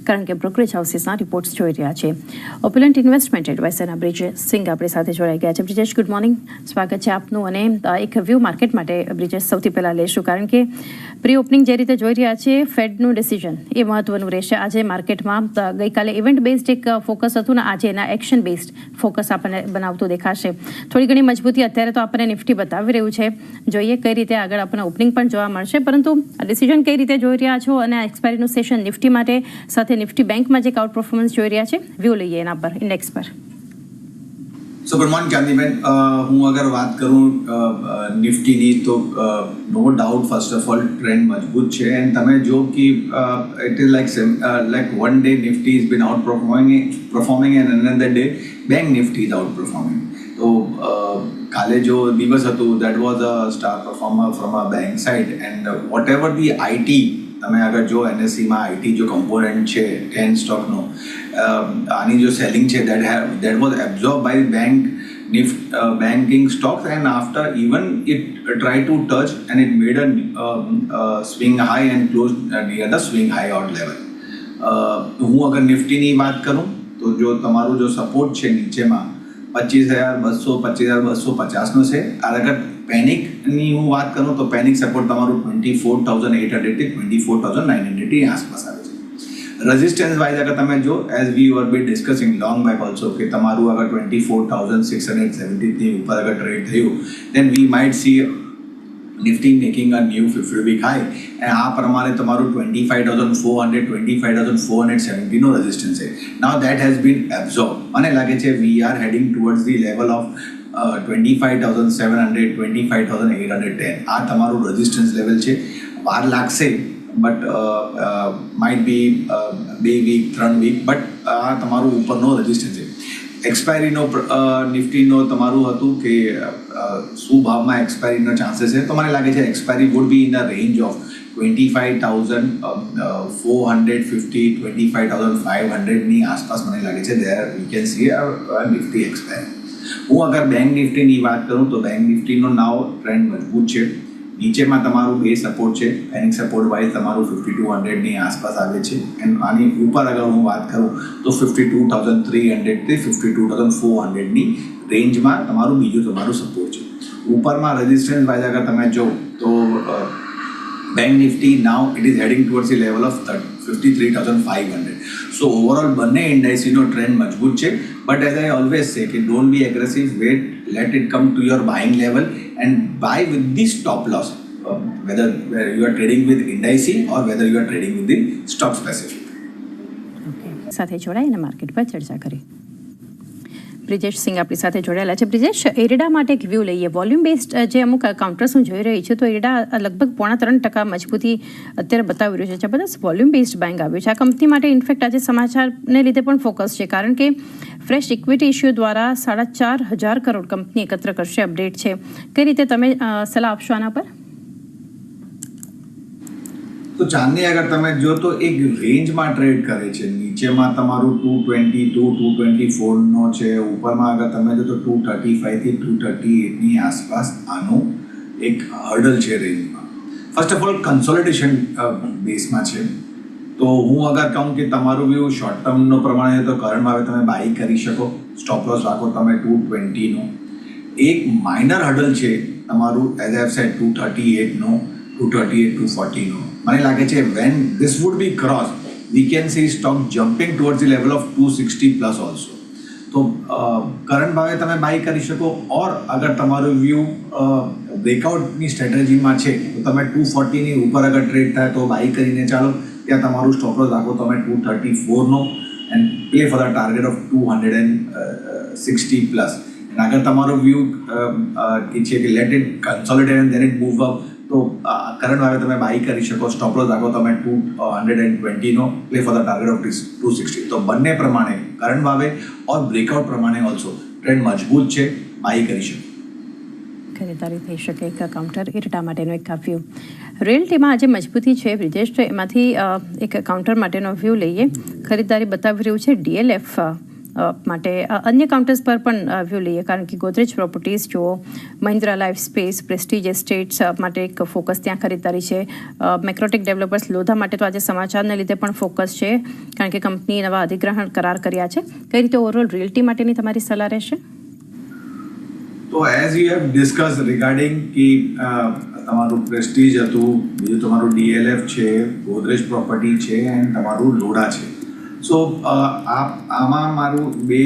કારણ કે brokerage હાઉસીસના reports જોઈ રહ્યા છે. ઓપ્યુલન્ટ ઇન્વેસ્ટમેન્ટ એડવાઇઝરના બ્રિજેશ સિંઘ આપણી સાથે જોડાઈ ગયા છે. બ્રિજેશ, ગુડ મોર્નિંગ, સ્વાગત છે આપનું. અને એક વ્યૂ માર્કેટ માટે બ્રિજેશ સૌથી પહેલાં લેશું, કારણ કે પ્રી ઓપનિંગ જે રીતે જોઈ રહ્યા છે, ફેડનું ડિસિઝન એ મહત્વનું રહેશે આજે માર્કેટમાં. ગઈકાલે ઇવેન્ટ બેઝડ એક ફોકસ હતું ને આજે એના એક્શન બેઝડ ફોકસ આપણને બનાવતું દેખાશે. થોડી ઘણી મજબૂતી અત્યારે તો આપણને નિફ્ટી બતાવી રહ્યું છે. જોઈએ કઈ રીતે આગળ આપણને ઓપનિંગ પણ જોવા મળશે, પરંતુ ડિસિઝન કઈ રીતે જોઈ રહ્યા છો અને એક્સપાયરીનું સેશન નિફ્ટી માટે સાથે નિફ્ટી બેંકમાં જે આઉટ પરફોર્મન્સ જોઈ રહ્યા છે, વ્યૂ લઈએ એના પર, ઇન્ડેક્સ પર. So good morning Chandiben. હું અગર વાત કરું નિફ્ટીની તો no doubt first of all trend મજબૂત છે. એન્ડ તમે જો કે it is like one day Nifty is been outperforming and another day bank Nifty is outperforming. તો કાલે જો દિવસ હતું that was a star performer from a bank side. And whatever the IT, તમે અગર જો એનએસસીમાં IT જો component છે 10 સ્ટોકનો, આની જો સેલિંગ છે that was absorbed by banking stocks, and after even it tried to touch and it made a swing high and closed near the swing high out level. હું અગર નિફ્ટીની વાત કરું તો જો તમારું જો સપોર્ટ છે નીચેમાં 25,200 25,250નો છે. અગર પેનિકની હું વાત કરું તો પેનિક સપોર્ટ તમારું 24,800 થી 24,900 ની આસપાસ આવે છે. રેઝિસ્ટન્સ વાઇઝ અગર તમે જો, as we were be discussing long back also, કે તમારું અગર 24,670 ની ઉપર અગર ટ્રેડ થયું, then we might see Nifty making a new 50-week high. અને આ પ્રમાણે તમારું 25,400 25,470 નો રેઝિસ્ટન્સ છે. Now that has been absorb. મને લાગે છે we are heading towards the level of 25,700 25,810. આ તમારું રેઝિસ્ટન્સ લેવલ છે. વાર લાગશે, but might be 2 week 3 week, but આ તમારું ઉપરનો રેઝિસ્ટન્સ છે. એક્સપાયરીનો નિફ્ટીનો તમારું હતું કે શું ભાવમાં એક્સપાયરીનો ચાન્સીસ છે, તો મને લાગે છે expiry would be in the range of 25,450 25,500 ની આસપાસ મને લાગે છે. There we can see Nifty expiry. હું અગર બેંક નિફ્ટીની વાત કરું તો બેંક નિફ્ટીનો નાવ ટ્રેન્ડ મજબૂત છે. નીચેમાં તમારું બે સપોર્ટ છે. પેનિક સપોર્ટ વાઇઝ તમારું 5200 ની આસપાસ આવે છે. એન્ડ આની ઉપર અગર હું વાત કરું તો 52,300 થી 52,400 ની રેન્જમાં તમારું બીજું સપોર્ટ છે. ઉપરમાં રેઝિસ્ટન્સ વાઇઝ અગર તમે જો તો bank Nifty now it is heading towards the level of 53,500. So overall બંને ઇન્ડેક્સનો ટ્રેન્ડ મજબૂત છે. But as I always say કે don't be aggressive, wait, let it come to your buying level and buy with the stop loss, whether you are trading with indices or whether you are trading with the stock specific. Okay, સાથે જોડાઈને market પર ચર્ચા કરી. બ્રિજેશ સિંઘ આપણી સાથે જોડાયેલા છે. બ્રિજેશ, એરડા માટે એક વ્યૂ લઈએ. વોલ્યુમ બેઝડ જે અમુક કાઉન્ટર્સ હું જોઈ રહી છું, તો એરડા લગભગ 3.25% મજબૂતી અત્યારે બતાવી રહ્યું છે. જબરદસ્ત વોલ્યુમ બેઝડ બાઇંગ આવ્યું છે આ કંપની માટે. ઇનફેક્ટ આજે સમાચારને લીધે પણ ફોકસ છે, કારણ કે ફ્રેશ ઇક્વિટી ઇશ્યુ દ્વારા 4,500 કરોડ કંપની એકત્ર કરશે, અપડેટ છે. કઈ રીતે તમે સલાહ આપશો આના પર? તો ચાંદની અગર તમે જો તો એક રેન્જમાં ટ્રેડ કરે છે. નીચેમાં તમારું 222 224નો છે. ઉપરમાં અગર તમે જો તો 235 થી 238 ની આસપાસ આનું એક હર્ડલ છે રેન્જમાં. ફર્સ્ટ ઓફ ઓલ કન્સોલિડેશન બેઝમાં છે. તો હું અગર કહું કે તમારું વ્યૂ શોર્ટ ટર્મનો પ્રમાણે તો કરંટ ભાવે તમે બાય કરી શકો. સ્ટોપ લોસ રાખો તમે 220નો. એક માઇનર હર્ડલ છે તમારું, એઝ આઈ હેવ સેડ, 238નો, 238 240નો. મને લાગે છે when this would be crossed, we can see stock jumping towards the level of 260 plus also. તો કરંટ ભાવે તમે બાય કરી શકો. ઓર અગર તમારું વ્યૂ બ્રેકઆઉટની સ્ટ્રેટેજીમાં છે તો તમે 240ની ઉપર અગર ટ્રેડ થાય તો બાય કરીને ચાલો. ત્યાં તમારું સ્ટોપ લોસ રાખો તમે 234નો and play for the target of 260 plus. અને અગર તમારો વ્યૂ છે કે let it consolidate and then it move up, તો કરંટ ભાવે તમે બાય કરી શકો. સ્ટોપ લોસ રાખો તમે 220નો, play for the target of 260. તો બંને પ્રમાણે કરંટ ભાવે ઓર બ્રેકઆઉટ પ્રમાણે ઓલ્સો ટ્રેન્ડ મજબૂત છે, બાય કરી શકો. ખરીદારી થઈ શકે એક કાઉન્ટર એરડા માટેનો એક વ્યૂ. રિયલ્ટીમાં આજે મજબૂતી છે બ્રિજેશ, તો એમાંથી એક કાઉન્ટર માટેનો વ્યૂ લઈએ. ખરીદારી બતાવી રહ્યું છે DLF માટે અન્ય કાઉન્ટર્સ પર પણ વ્યૂ લઈએ, કારણ કે ગોદરેજ પ્રોપર્ટીઝ જુઓ, મહિન્દ્રા લાઈફ સ્પેસ, પ્રેસ્ટીજ એસ્ટેટ્સ માટે એક ફોકસ ત્યાં ખરીદદારી છે. મેક્રોટેક ડેવલપર્સ લોધા માટે તો આજે સમાચારને લીધે પણ ફોકસ છે, કારણ કે કંપનીએ નવા અધિગ્રહણ કરાર કર્યા છે. કઈ રીતે ઓવરઓલ રિયલ્ટી માટેની તમારી સલાહ રહેશે? તો as you have discuss regarding કે તમારું પ્રેસ્ટીજ હતું, બીજું તમારું DLF છે, ગોદરેજ પ્રોપર્ટી છે એન્ડ તમારું લોડા છે. સો આમાં મારું બે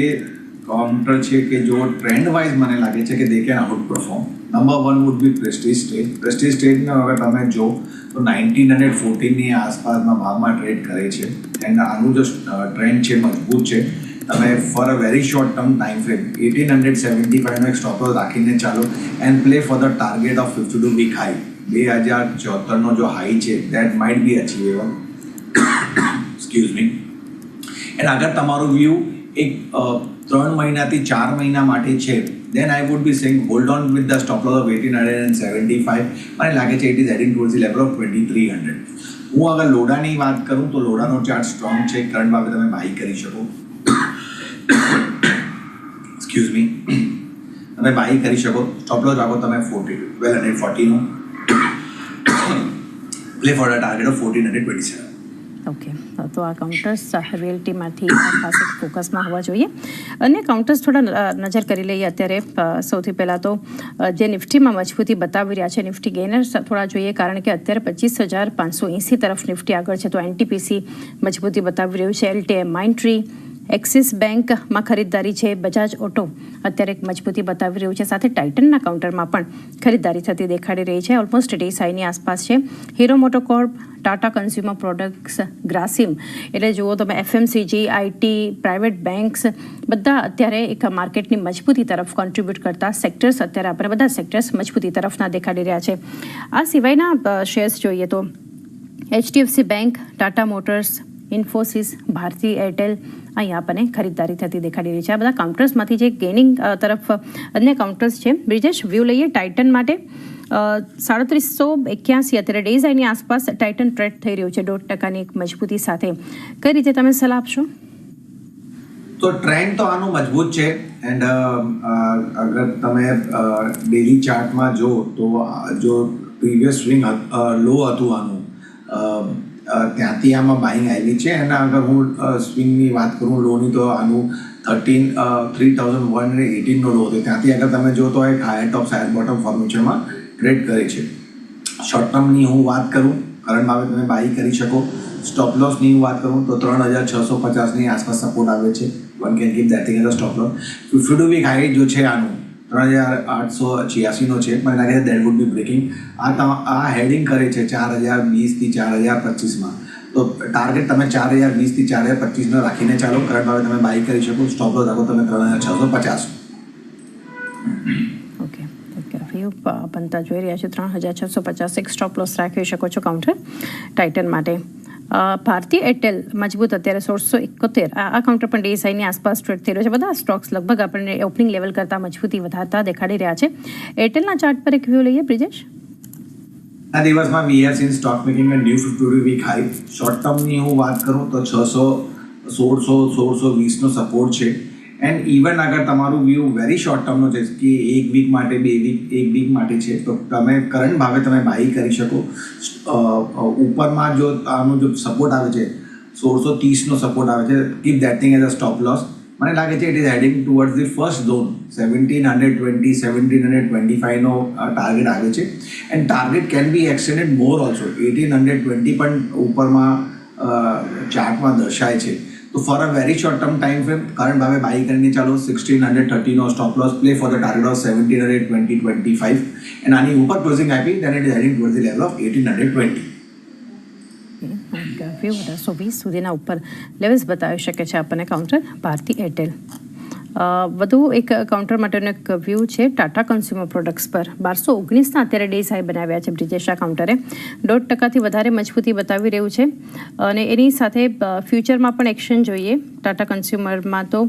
કાઉન્ટર છે કે જો ટ્રેન્ડ વાઇઝ મને લાગે છે કે they can out perform. Number 1 would be Prestige state. Prestige સ્ટેટને હવે તમે જો તો 1914ની આસપાસના ભાવમાં ટ્રેડ કરે છે એન્ડ આનું જો ટ્રેન્ડ છે મજબૂત છે. તમે for a very short term time frame 1875નો એક સ્ટોપ લોસ રાખીને ચાલો and play for the target of 52 week high. 2074નો જો હાઈ છે that might be achievable. Excuse me. And અગર તમારું વ્યૂ એક 3 મહિનાથી 4 મહિના માટે છે then I would be saying hold on with the stop loss of 1875. મને લાગે છે it is heading towards the level of 2300. હું અગર લોડાની વાત કરું તો લોડાનો ચાર્ટ સ્ટ્રોંગ છે. કરંટ ભાવે તમે બાય કરી શકો. Excuse me. તમે બાય કરી શકો. સ્ટોપ લોસ રાખો તમે 1240નો. Play for the target of 1427. Okay, તો આ કાઉન્ટર્સ રિયલ્ટીમાંથી ખાસ એક ફોકસમાં હોવા જોઈએ. અન્ય કાઉન્ટર્સ થોડા નજર કરી લઈએ અત્યારે. સૌથી પહેલાં તો જે નિફ્ટીમાં મજબૂતી બતાવી રહ્યા છે, નિફ્ટી ગેનર્સ થોડા જોઈએ, કારણ કે અત્યારે 25,580 તરફ નિફ્ટી આગળ છે. તો NTPC મજબૂતી બતાવી રહ્યું છે, LTM, માઇન્ડટ્રી, એક્સિસ બેંકમાં ખરીદદારી છે, બજાજ ઓટો અત્યારે એક મજબૂતી બતાવી રહ્યું છે. સાથે ટાઇટનના કાઉન્ટરમાં પણ ખરીદદારી થતી દેખાડી રહી છે, ઓલમોસ્ટ DSIની આસપાસ છે. Hero મોટોકોર્પ, Tata consumer products, Grasim, એટલે જુઓ તમે FMCG, IT, પ્રાઇવેટ બેન્ક્સ બધા અત્યારે એક માર્કેટની મજબૂતી તરફ કોન્ટ્રીબ્યુટ કરતા સેક્ટર્સ અત્યારે આપણે બધા સેક્ટર્સ મજબૂતી તરફના દેખાડી રહ્યા છે. આ સિવાયના શેર્સ જોઈએ તો HDFC bank, Tata Motors, Infosys, Bharti Airtel અહીં આપણને ખરીદદારી થતી દેખાડી રહી છે. આ બધા કાઉન્ટર્સમાંથી જે ગેનિંગ તરફ અન્ય કાઉન્ટર્સ છે. બ્રિજેશ, વ્યૂ લઈએ ટાઇટન માટે. 3781 અત્યારે DSIની આસપાસ ટાઇટન ટ્રેડ થઈ રહ્યું છે 0.5% એક મજબૂતી સાથે. કઈ રીતે તમે સલાહ આપશો? તો ટ્રેન્ડ તો આનું મજબૂત છે એન્ડ અગર તમે ડેલી ચાર્ટમાં જો તો જો પ્રીવિયસ સ્વિંગ લો હતું આનું ત્યાંથી આમાં બાઇંગ આવી છે. અને અગર હું સ્વિંગની વાત કરું લોની તો આનું 3118નો લો હતો. ત્યાંથી અગર તમે જો તો એક હાયર ટોપ હાયર બોટમ ફોર્મેશનમાં ટ્રેડ કરે છે. શોર્ટ ટર્મની હું વાત કરું, કરંટ ભાવે તમે બાય કરી શકો. સ્ટોપ લોસની હું વાત કરું તો 3650ની આસપાસ સપોર્ટ આવે છે. One can keep that thing as a stop loss. 52 week high જો છે આનું 3886નો છે. મને લાગે છે દેટ વુડ બી બ્રેકિંગ. આ હેડિંગ કરે છે 4020થી 4025માં. તો ટાર્ગેટ તમે 4020થી 4025નો રાખીને ચાલો. કરંટ ભાવે તમે બાય કરી શકો. સ્ટોપ લોસ રાખો તમે 3650. ઓકે, વ્યૂ બનતા જોઈ રહ્યા છે 3650 એક સ્ટોપ લોસ રાખી શકો છો કાઉન્ટર ટાઇટન માટે. ભારતી એરટેલ મજબૂત અત્યારે 1671. આ કાઉન્ટર પણ DSIની આસપાસ ટ્રેડ થઈ રહ્યો છે. બધા સ્ટોક્સ લગભગ આપણને ઓપનિંગ લેવલ કરતાં મજબૂતી વધારતા દેખાડી રહ્યા છે. એરટેલના ચાર્ટ પર એક વ્યૂ લઈએ બ્રિજેશ. આ દિવસમાં we have seen stock making a new 52 week high. Short ટર્મની હું વાત કરું તો 1620નો સપોર્ટ છે. એન્ડ ઇવન અગર તમારું વ્યૂ વેરી શોર્ટ ટર્મનો છે કે એક વીક માટે એક વીક માટે છે તો તમે કરંટ ભાવે તમે બાય કરી શકો. ઉપરમાં જો આનું જો સપોર્ટ આવે છે 1630નો સપોર્ટ આવે છે, keep that thing as a stop loss. મને લાગે છે it is heading towards the first zone 1720 1725નો ટાર્ગેટ આવે છે. And target can be extended more also. 1820 પણ ઉપરમાં ચાર્ટમાં દર્શાય છે. તો for a very short term time frame current ભાવે બાય કરીને ચાલો. 1630નો stop loss, play for the target of 1720-25. And આની ઉપર ક્લોઝિંગ આપી then it is heading towards the level of 1820. 1820 સુધીના ઉપર લેવલ્સ બતાવી શકે છે આપણને કાઉન્ટર ભારતી એરટેલ. વધુ એક કાઉન્ટર માટેનો એક વ્યૂ છે ટાટા કન્ઝ્યુમર પ્રોડક્ટ્સ પર. 1219ના અત્યારે DSI બનાવ્યા છે બ્રિજેશ. આ કાઉન્ટરે 1.5%થી વધારે મજબૂતી બતાવી રહ્યું છે. અને એની સાથે ફ્યુચરમાં પણ એક્શન જોઈએ ટાટા કન્ઝ્યુમરમાં. તો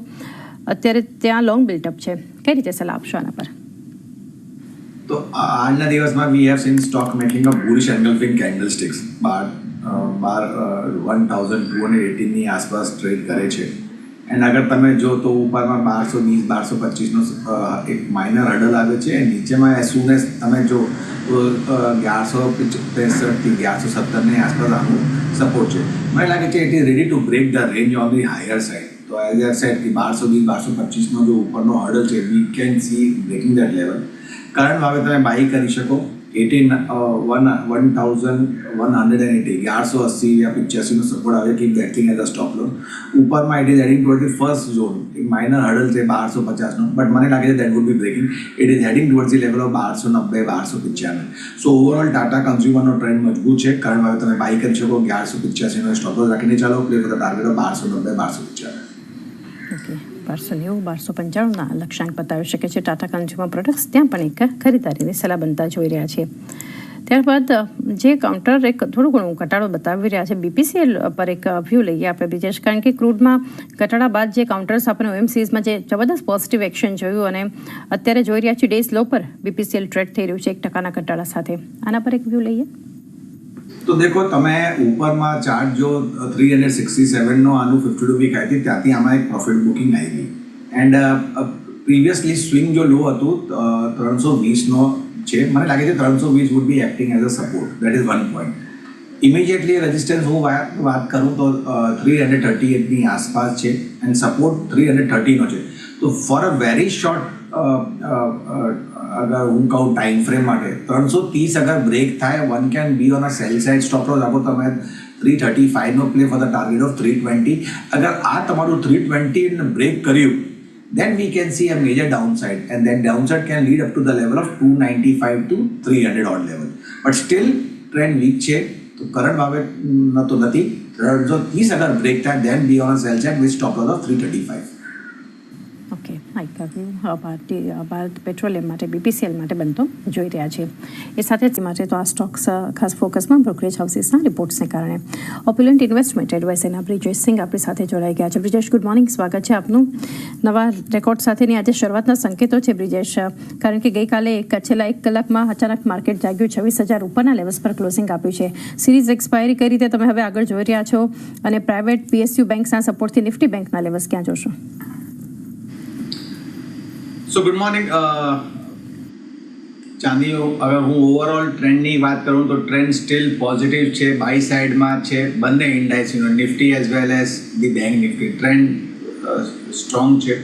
અત્યારે ત્યાં લોંગ બિલ્ટઅપ છે. કઈ રીતે સલાહ આપશો આના પર? તો આજના દિવસમાં we have seen stock making a bullish engulfing candlesticks. 1218ની આસપાસ ટ્રેડ કરે છે. એન્ડ અગર તમે જો તો ઉપરમાં 1220 1225નો એક માઇનર હર્ડલ આવે છે, નીચેમાં એઝ સૂન એઝ તમે જો તો 1163 થી 1117ની આસપાસ આનું સપોર્ટ છે. મને લાગે છે it is ready to break the range on the higher side. તો એઝ આઈ સેડ કે 1220 1225નો જો ઉપરનો હર્ડલ છે, we can see breaking that level. Current ભાવે તમે બાય કરી શકો 1180 1180 યા 85નો સપોર્ટ આવે કે betting as a stop loss. ઉપરમાં it is heading toward the first zone, એક માઇનર હર્ડલ છે 1250નો, બટ મને લાગે છે that would be breaking. It is heading towards the level of 1290 1295. So overall Tata કન્ઝ્યુમરનો ટ્રેન્ડ મજબૂત છે. કરંટ ભાવે તમે બાય કરી શકો 1185નો સ્ટોપ લોસ રાખીને ચાલો play for the target of 1290 1295. Okay, 1290 1295ના લક્ષ્યાંક બતાવી શકે છે ટાટા કન્ઝ્યુમર પ્રોડક્ટ્સ. ત્યાં પણ એક ખરીદારીની સલાહ બનતા જોઈ રહ્યા છે. ત્યારબાદ જે કાઉન્ટર એક થોડું ઘણું ઘટાડો બતાવી રહ્યા છે, BPCL પર એક વ્યૂ લઈએ આપણે બ્રિજેશ, કારણ કે ક્રૂડમાં ઘટાડા બાદ જે કાઉન્ટર્સ આપણે OMCમાં જે જબરદસ્ત પોઝિટિવ એક્શન જોયું અને અત્યારે જોઈ રહ્યા છીએ ડેઝ લો પર BPCL ટ્રેડ થઈ રહ્યું છે 1% ઘટાડા સાથે. આના પર એક વ્યૂ લઈએ તો દેખો તમે ઉપરમાં ચાર્ટ જો 367નો આનું 52 વીક આવી હતી, ત્યાંથી આમાં એક પ્રોફિટ બુકિંગ આવી ગઈ. એન્ડ પ્રીવિયસલી સ્વિંગ જો લો હતું 320નો છે, મને લાગે છે 320 would be acting as a support. That is one point. Immediately resistance હું વાત કરું તો 338ની આસપાસ છે એન્ડ સપોર્ટ 330નો છે. તો ફોર અ વેરી શોર્ટ અગર હું કહું ટાઈમ ફ્રેમ માટે 330 અગર બ્રેક થાય, one can be on a sell side stop loss આપો તમે 335નો play for the target of 320. અગર આ તમારું 320 બ્રેક કર્યું, then we can see a major downside, and that downside can lead up to the level of 295 to 300 odd level. But still trend weak છે, તો current ભાવે તો નથી. 330 અગર બ્રેક થાય, then be on a sell side with stop loss of 335. Okay, Bharat petroleum માટે BPCL માટે બનતો જોઈ રહ્યા છે. એ સાથે જ માટે તો આ સ્ટોક્સ ખાસ ફોકસમાં બ્રોકરેજ હાઉસીસના રિપોર્ટ્સને કારણે. ઓપ્યુલન્ટ ઇન્વેસ્ટમેન્ટ એડવાઇઝરના બ્રિજેશ સિંઘ આપણી સાથે જોડાઈ ગયા છે. બ્રિજેશ, ગુડ મોર્નિંગ, સ્વાગત છે આપનું. નવા રેકોર્ડ સાથેની આજે શરૂઆતના સંકેતો છે બ્રિજેશ, કારણ કે ગઈકાલે છેલ્લા 1 કલાકમાં અચાનક માર્કેટ જાગ્યું, 26,000 ઉપરના લેવલ્સ પર ક્લોઝિંગ આપ્યું છે. સિરીઝ એક્સપાયરી કઈ રીતે તમે હવે આગળ જોઈ રહ્યા છો, અને પ્રાઇવેટ PSU બેંક્સના સપોર્ટથી નિફ્ટી બેંકના લેવલ્સ ક્યાં જોશો? સો ગુડ મોર્નિંગ ચાંદી. હવે હું ઓવરઓલ ટ્રેન્ડની વાત કરું તો ટ્રેન્ડ સ્ટીલ પોઝિટિવ છે, બાય સાઇડમાં છે બંને ઇન્ડાઇસનો, Nifty as well as the bank Nifty. Trend strong છે.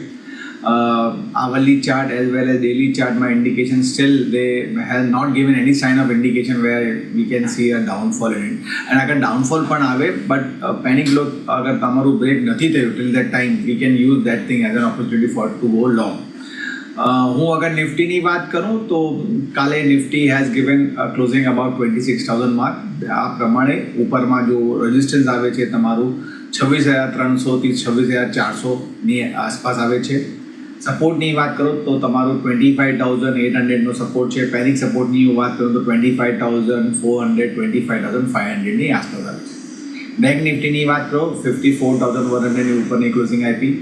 hourly chart as well as daily chart my indication still they have not given any sign of indication where we can see a downfall in it. And agar downfall પણ આવે, but panic look agar તમારું break નથી થયું till that time we can use that thing as an opportunity for to go long. હું અગર નિફ્ટીની વાત કરું તો કાલે Nifty has given closing about 26,000 mark. આ પ્રમાણે ઉપરમાં જો રેઝિસ્ટન્સ આવે છે તમારું 26,300 થી 26,400ની આસપાસ આવે છે. સપોર્ટની વાત કરું તો તમારું 25,800નો સપોર્ટ છે. પેનિક સપોર્ટની વાત કરું તો 25,400 25,500ની આસપાસ આવે છે. બેંક નિફ્ટીની વાત કરો 54,100ની ઉપરની ક્લોઝિંગ આપી.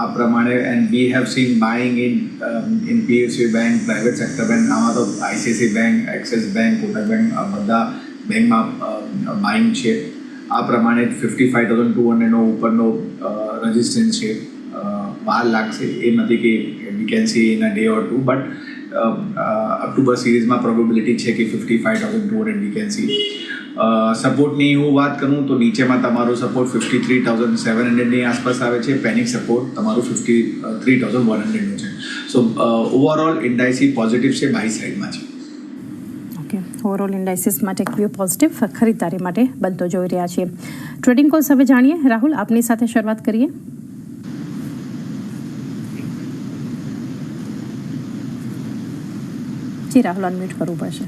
આ પ્રમાણે and we have seen buying in PSU bank, private sector bank, આમાં તો ICICI bank, axis bank, Kotak bank, આ બધા બેંકમાં બાઇંગ છે. આ પ્રમાણે 55,200નો ઉપરનો રેઝિસ્ટન્સ છે. વાર લાગશે એ નથી કે we can see in a day or two, but October સિરીઝમાં પ્રોબેબિલિટી છે કે 55,200 વી કેન સી. સપોર્ટની હું વાત કરું તો નીચેમાં તમારું સપોર્ટ 53,700ની આસપાસ આવે છે. પેનિક સપોર્ટ તમારું 53,100નું છે. સો ઓવરઓલ ઇન્ડાઇસી પોઝિટિવ છે, બાય સાઇડમાં છે. ઓકે, ઓવરઓલ ઇન્ડાઇસિસ માટે વ્યૂ પોઝિટિવ, ખરીદારી માટે બનતો જોઈ રહ્યા છીએ. ટ્રેડિંગ કોલ્સ હવે જાણીએ. રાહુલ, આપની સાથે શરૂઆત કરીએ. જી રાહુલ, અનમ્યુટ કરવું પડશે.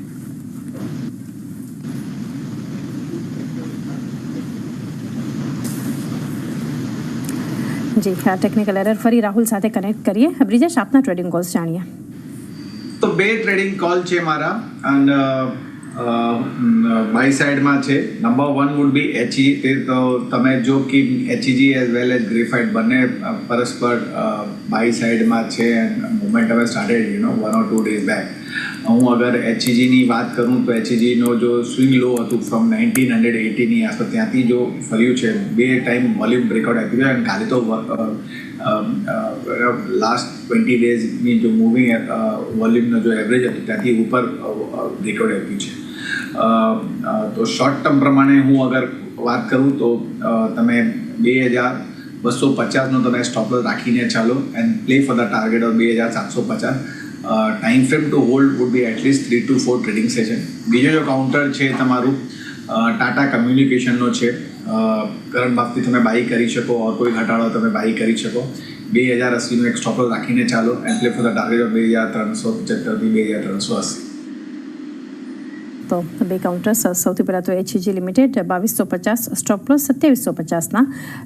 જી, ટેકનિકલ એરર. ફરી રાહુલ સાથે કનેક્ટ કરીએ. બ્રિજેશ, આપના ટ્રેડિંગ કોલ્સ જાણીએ. તો 2 ટ્રેડિંગ કોલ છે મારા, અને બાય સાઇડમાં છે. Number 1 would be HEG. તો તમે જો કે HEG as well as graphite બંને પરસ્પર બાય સાઇડમાં છે, એન્ડ મુવમેન્ટ હવે સ્ટાર્ટેડ 1 or 2 days બેક. હું અગર HEGની વાત કરું તો HEGનો જો સ્વિંગ લો હતું ફ્રોમ 1980ની આસપાસ ત્યાંથી જો ફર્યું છે 2 ટાઈમ વોલ્યુમ બ્રેકઆઉટ આપ્યું છે અને ખાલી તો લાસ્ટ 20 ડેઝની જો મૂવિંગ વોલ્યુમનો જો એવરેજ હતું ત્યાંથી ઉપર બ્રેકઆઉટ આપ્યું છે. તો શોર્ટ ટર્મ પ્રમાણે હું અગર વાત કરું તો તમે 2250નો તમે સ્ટોપ લોસ રાખીને ચાલો and play for the target of 2750. Time frame two hold wood be at least 3 to 4 trading session. બીજો જો કાઉન્ટર છે તમારું ટાટા કમ્યુનિકેશનનો છે. કરંટ ભાવથી તમે બાય કરી શકો ઓર કોઈ ઘટાડો તમે બાય કરી શકો. 2080નો એક સ્ટોપ લોસ રાખીને ચાલો and play for the target of 2375 થી 2380. તો બે કાઉન્ટર્સ સૌથી પહેલાં તો HEG લિમિટેડ 2250 સ્ટોપ લોસ 2750ના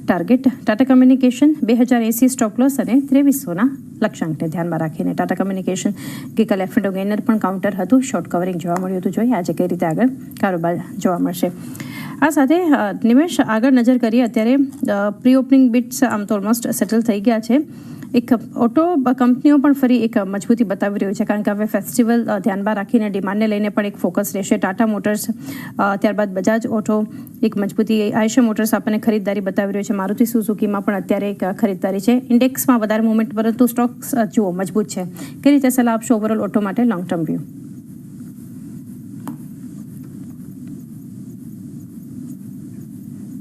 target, Tata communication 2080 stop loss અને 2300ના લક્ષ્યાંકને ધ્યાનમાં રાખીને. ટાટા કમ્યુનિકેશન ગઈકાલે એફ&ઓ ગેઇનર પણ કાઉન્ટર હતું, શોર્ટ કવરિંગ જોવા મળ્યું હતું. જોઈએ આજે કઈ રીતે આગળ કારોબાર જોવા મળશે. આ સાથે નિમેશ આગળ નજર કરીએ. અત્યારે પ્રી ઓપનિંગ બિટ્સ આમ તો ઓલમોસ્ટ સેટલ થઈ ગયા છે. એક ઓટો કંપનીઓ પણ ફરી એક મજબૂતી બતાવી રહ્યું છે કારણ કે હવે ફેસ્ટિવલ ધ્યાનમાં રાખીને ડિમાન્ડને લઈને પણ એક ફોકસ રહેશે. ટાટા મોટર્સ, ત્યારબાદ બજાજ ઓટો એક મજબૂતી, આયશર મોટર્સ આપણને ખરીદદારી બતાવી રહ્યું છે. મારુતિ સુઝુકીમાં પણ અત્યારે એક ખરીદદારી છે. ઇન્ડેક્સમાં વધારે મુવમેન્ટ, પરંતુ સ્ટોક્સ જુઓ મજબૂત છે. કઈ રીતે સલાહ આપશો ઓવરઓલ ઓટો માટે લોંગ ટર્મ વ્યૂ?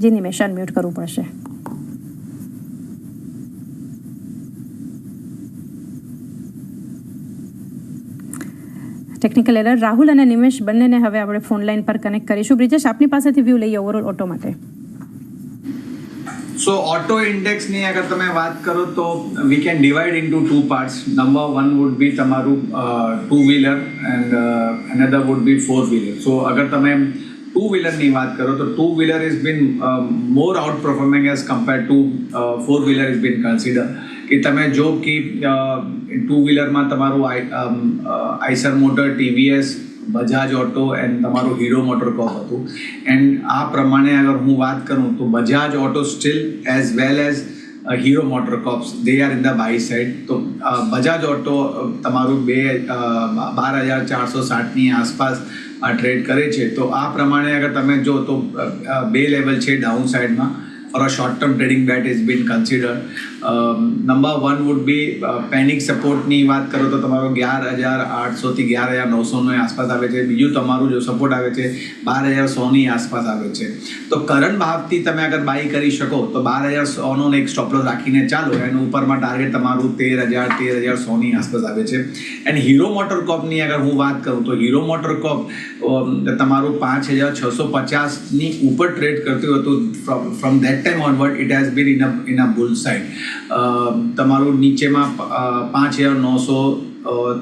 જી નિમેશ, અનમ્યુટ કરવું પડશે. Technical error. રાહુલ અને નિમેશ બંનેને હવે આપણે ફોન લાઈન પર કનેક્ટ કરીશું. બ્રિજેશ, આપની પાસેથી વ્યૂ લઈએ ઓવરઓલ ઓટો માટે. સો ઓટો ઇન્ડેક્સની અગર તમે વાત કરો તો we can divide into 2 parts. Number 1 would be તમારું 2-wheeler and another would be 4-wheeler. સો અગર તમે 2-wheelerની વાત કરો તો 2-wheeler is bin more out performing as compared to 4-wheeler is bin consider. કે તમે જો કે 2-wheelerમાં તમારું Eicher motor, TVS, Bajaj auto and તમારું હીરો મોટર કોપ હતું. એન્ડ આ પ્રમાણે અગર હું વાત કરું તો Bajaj auto steel as well as Hero motor કોપ્સ they are in the buy side. તો બજાજ ઓટો તમારું 12,460ની આસપાસ ટ્રેડ કરે છે. તો આ પ્રમાણે અગર તમે જો તો 2 લેવલ છે ડાઉન સાઇડમાં. For a short-term trading bet is been considered. Number 1 would be panic support ની વાત કરો તો તમારો 11,800 થી 11,900 આસપાસ આવે છે. બીજું તમારું જો સપોર્ટ આવે છે 12,100ની આસપાસ આવે છે. તો કરંટ ભાવથી તમે અગર બાય કરી શકો તો 12,100નો એક સ્ટોપ લોસ રાખીને ચાલો. એનું ઉપરમાં ટાર્ગેટ તમારું 13,100ની આસપાસ આવે છે. એન્ડ હીરો મોટર કોપની અગર હું વાત કરું તો હીરો મોટર કોપ તમારું 5,650ની ઉપર ટ્રેડ કરતું હતું. From that time onward it has been in a bull side. તમારું નીચેમાં 5,900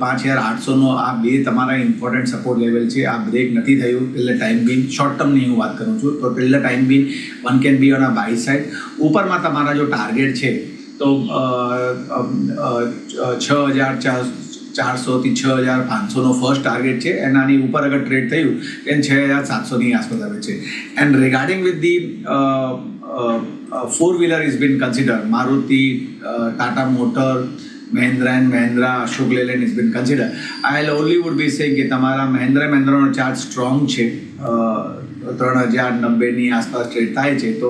5,800નો આ બે તમારા ઇમ્પોર્ટન્ટ સપોર્ટ લેવલ છે. આ બ્રેક નથી થયું till the time been. Short ટર્મની હું વાત કરું છું તો till the time been one can be on a buy side. ઉપરમાં તમારા જો ટાર્ગેટ છે તો 6,400 થી 6,500નો ફર્સ્ટ ટાર્ગેટ છે. એનાની ઉપર અગર ટ્રેડ થયું then 6,700ની આસપાસ આવે છે. And regarding with the 4-wheeler is been considered. Maruti, Tata Motor, Mahindra and Mahindra, Ashok Leyland is been considered. I'll only would be saying કે તમારા મહિન્દ્રાનો ચાર્ટ સ્ટ્રોંગ છે. 3,090ની આસપાસ ટ્રેડ થાય છે. તો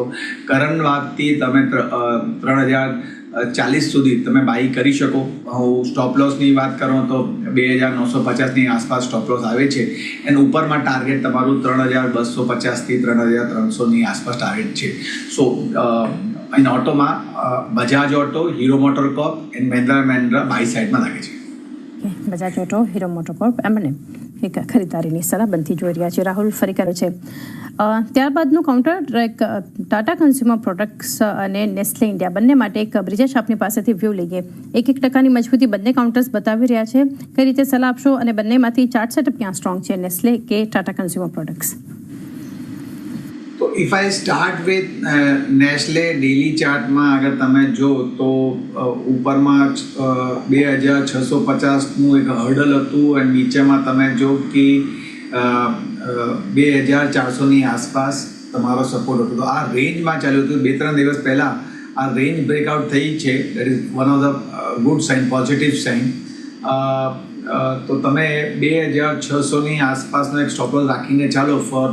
કરંટ ભાવથી તમે 3,040 સુધી તમે બાય કરી શકો. હું સ્ટોપ લોસની વાત કરું તો 2,950ની આસપાસ સ્ટોપ લોસ આવે છે. એન્ડ ઉપરમાં ટાર્ગેટ તમારું 3,250 થી 3,300ની આસપાસ ટાર્ગેટ છે. સો અહીં ઓટોમાં Bajaj auto, Hero motor corp and Mahindra buy સાઇડમાં લાગે છે. Bajaj auto, Hero motor corp એમને એક ખરીદારીની સલાહ બનતી જોઈ રહ્યા છે. રાહુલ ફરી કરે છે. ત્યારબાદનું કાઉન્ટર ટાટા કન્ઝ્યુમર પ્રોડક્ટ્સ અને નેસ્લે ઇન્ડિયા બંને માટે એક બ્રિજેશ આપની પાસેથી વ્યૂ લઈએ. 1% મજબૂતી બંને કાઉન્ટર્સ બતાવી રહ્યા છે. કઈ રીતે સલાહ આપશો અને બંનેમાંથી ચાર્ટ સેટઅપ ક્યાં સ્ટ્રોંગ છે, નેસ્લે કે ટાટા કન્ઝ્યુમર પ્રોડક્ટ્સ? તો if I start with Nestle daily ચાર્ટમાં અગર તમે જો તો ઉપરમાં 2,650નું એક હર્ડલ હતું અને નીચેમાં તમે જો કે 2,400ની આસપાસ તમારો સપોર્ટ હતો. તો આ રેન્જમાં ચાલ્યું હતું. 2-3 દિવસ પહેલાં આ રેન્જ બ્રેકઆઉટ થઈ છે. That is one of the good sign, positive sign. તો તમે 2600ની આસપાસનો એક સ્ટોપ લોસ રાખીને ચાલો ફોર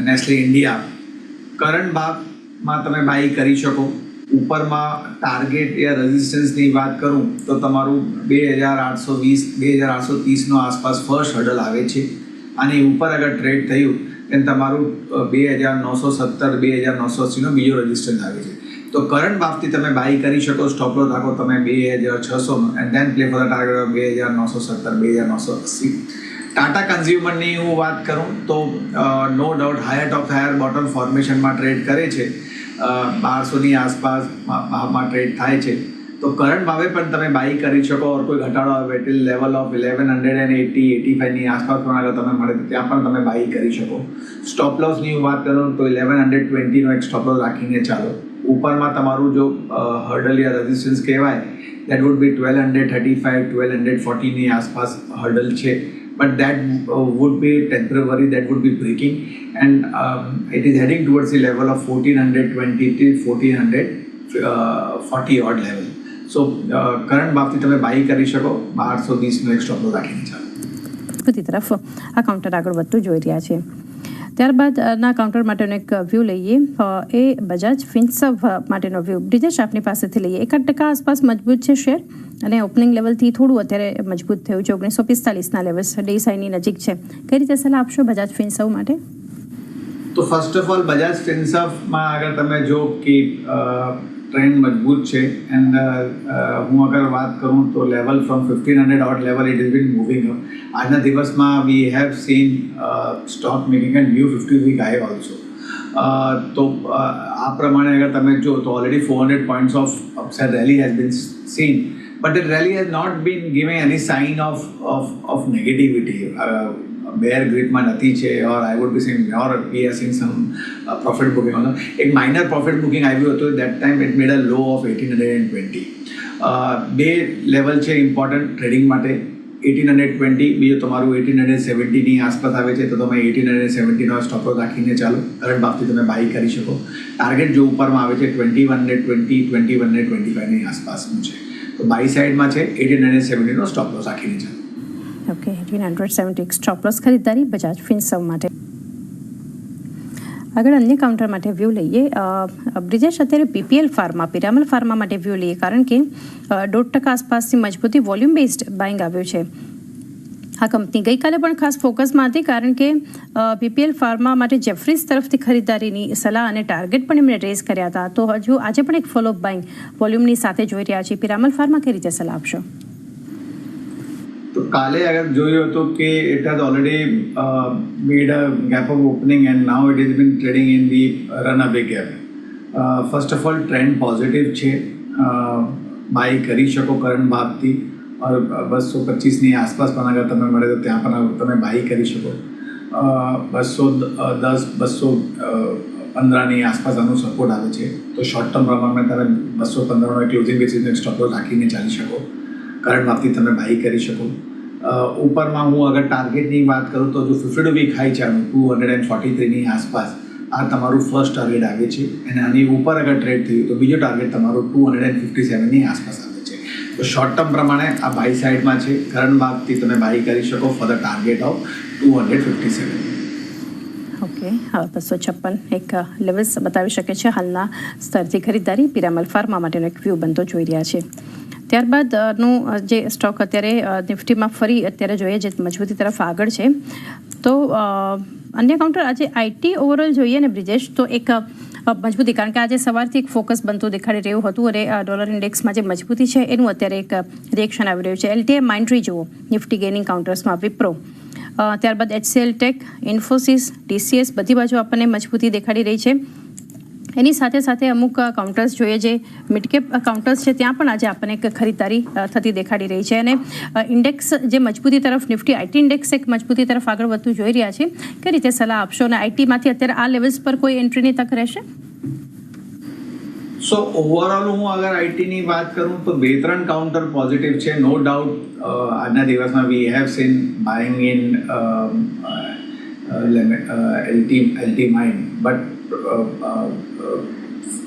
નેસ્લે ઇન્ડિયા. કરંટ ભાવમાં તમે બાય કરી શકો. ઉપરમાં ટાર્ગેટ યા રેઝિસ્ટન્સની વાત કરું તો તમારું 2820 2830નો આસપાસ ફર્સ્ટ હર્ડલ આવે છે. અને ઉપર અગર ટ્રેડ થયું then તમારું 2970 2980નો બીજો રેઝિસ્ટન્સ આવે છે. તો કરંટ ભાવથી તમે બાય કરી શકો. સ્ટોપ લોસ રાખો તમે 2600 and then play for the target 2970 2980. Tata કન્ઝ્યુમરની હું વાત કરું તો no doubt higher top higher bottom ફોર્મેશનમાં ટ્રેડ કરે છે. 1200ની આસપાસમાં ટ્રેડ થાય છે. તો કરંટ ભાવે પણ તમે બાય કરી શકો. ઓર કોઈ ઘટાડો આવે ટિલ લેવલ ઓફ 1180 85ની આસપાસ પણ અગર તમે મળે તો ત્યાં પણ તમે બાય કરી શકો. સ્ટોપ લોસની હું વાત કરું તો 1120નો એક સ્ટોપ લોસ રાખીને ચાલો. ઉપરમાં તમારું જો હર્ડલ યા રેઝિસ્ટન્સ કહેવાય દેટ વુડ બી 1235 1240ની આસપાસ હર્ડલ છે. But that would be temporary, that would be breaking, and it is heading towards the level of 1420 till 1440 odd level. So current ભાવથી તમે બાય કરી શકો. 1220નો એક સ્ટોપ લોસ રાખીને ચાલો. બધી તરફ આ કાઉન્ટર આગળ વધતું જોઈ રહ્યા છે. ત્યારબાદ ના કાઉન્ટર માટેનો એક વ્યૂ લઈએ. એ બજાજ ફિન્સર્વ માટેનો વ્યૂ બ્રિજેશ આપની પાસેથી લઈએ. 1% આસપાસ મજબૂત છે શેર અને ઓપનિંગ લેવલથી થોડું અત્યારે મજબૂત થયું છે. 1945ના લેવલ્સ DSIની નજીક છે. કઈ રીતે સલાહ આપશો બજાજ ફિન્સર્વ માટે? તો ફર્સ્ટ ઓફ ઓલ બજાજ ફિન્સર્વમાં અગર તમે જો કે ટ્રેન્ડ મજબૂત છે એન્ડ હું અગર વાત કરું તો level from 1500 at level it is been moving up. આજના દિવસમાં we have seen stock making and new 50 week high also. તો આ પ્રમાણે અગર તમે જો તો already 400 points of upside rally has been seen. But the rally has not been giving any sign of negativity. Bear gripમાં નથી છે or I would be saying or we are seeing some profit booking also. એક minor profit booking આવ્યું હતું. That time it made a low of 1820. બે level છે important trading માટે 1820. બીજો તમારું 1870ની આસપાસ આવે છે તો તમે 1870નો સ્ટોપ લોસ રાખીને ચાલો. કરંટ ભાવથી તમે બાય કરી શકો. ટાર્ગેટ જો ઉપરમાં આવે છે 2120 2125ની આસપાસનું છે. તો બાય સાઇડમાં છે 1870નો સ્ટોપ લોસ રાખીને ચાલો. ઓકે 1870 સ્ટોપ લોસ ખરીદદારી બજાજ ફિન્સર્વ માટે. આગળ અન્ય કાઉન્ટર માટે વ્યૂ લઈએ. બ્રિજેશ અત્યારે PPL ફાર્મા પિરામલ ફાર્મા માટે વ્યૂ લઈએ કારણ કે 1.5% આસપાસની મજબૂતી વોલ્યુમ બેઝડ બાઇંગ આવ્યું છે. આ કંપની ગઈકાલે પણ ખાસ ફોકસમાં હતી કારણ કે PPL ફાર્મા માટે જેફરીઝ તરફથી ખરીદારીની સલાહ અને ટાર્ગેટ પણ એમણે રેઝ કર્યા હતા. તો હજુ આજે પણ એક ફોલોઅપ બાઇંગ વોલ્યુમની સાથે જોઈ રહ્યા છીએ. પિરામલ ફાર્મા કઈ રીતે સલાહ આપશો? તો કાલે અગર જોયું હતું કે it has already made a gap of opening and now it has been trading in the run-away gap. First of all trend positive છે. બાય કરી શકો કરંટ ભાવથી. और 225ની આસપાસ પણ અગર તમે મળે તો ત્યાં પણ તમે બાય કરી શકો. 210 215ની આસપાસ આનો સપોર્ટ આવે છે. તો શોર્ટ ટર્મ પ્રમાણમાં તમે 215નો ક્લોઝિંગ બેસિસનો એક સ્ટોપ લોસ રાખીને ચાલી શકો. કરંટ ભાવથી તમે બાય કરી શકો. ઉપરમાં હું અગર ટાર્ગેટની વાત કરું તો જો 52 વીક હાઈ છે 243ની આસપાસ આ તમારું ફર્સ્ટ ટાર્ગેટ આવે છે. અને આની ઉપર અગર ટ્રેડ થયું તો બીજો ટાર્ગેટ તમારું 257ની આસપાસ આવે છે. તો શોર્ટ ટર્મ પ્રમાણે આ બાય સાઇડમાં છે. કરંટ ભાવથી તમે બાય કરી શકો four the target of 257. Okay 256 એક લેવલ્સ બતાવી શકે છે હાલના સ્તરથી ખરીદારી. પિરામલ ફાર્મા માટેનો એક વ્યૂ બનતો જોઈ રહ્યા છે. ત્યારબાદનું જે સ્ટોક અત્યારે નિફ્ટીમાં ફરી અત્યારે જોઈએ જે મજબૂતી તરફ આગળ છે તો અન્ય કાઉન્ટર આજે IT ઓવરઓલ જોઈએ ને બ્રિજેશ તો એક મજબૂતી કારણ કે આજે સવારથી એક ફોકસ બનતું દેખાડી રહ્યું હતું અને ડોલર ઇન્ડેક્સમાં જે મજબૂતી છે એનું અત્યારે એક રિએક્શન આવી રહ્યું છે. LTI માઇન્ડ્રી જુઓ નિફ્ટી ગેઇનિંગ કાઉન્ટર્સમાં વિપ્રો, ત્યારબાદ HCL ટેક, ઇન્ફોસિસ, TCS બધી બાજુ આપણને મજબૂતી દેખાડી રહી છે. એની સાથે સાથે અમુક કાઉન્ટર્સ જોઈએ જે મિડકેપ કાઉન્ટર્સ છે ત્યાં પણ આજે આપણને એક ખરીદારી થતી દેખાડી રહી છે. અને ઇન્ડેક્સ જે મજબૂતી તરફ નિફ્ટી IT ઇન્ડેક્સ એક મજબૂતી તરફ આગળ વધતું જોઈ રહ્યા છે. કઈ રીતે સલાહ આપશો અને ITમાંથી અત્યારે આ લેવલ્સ પર કોઈ એન્ટ્રીની તક રહેશે? સો ઓવરઓલ હું અગર આઈટીની વાત કરું તો 2-3 કાઉન્ટર પોઝિટિવ છે. નો ડાઉટ આજના દિવસમાં we have seen buying in LT mind but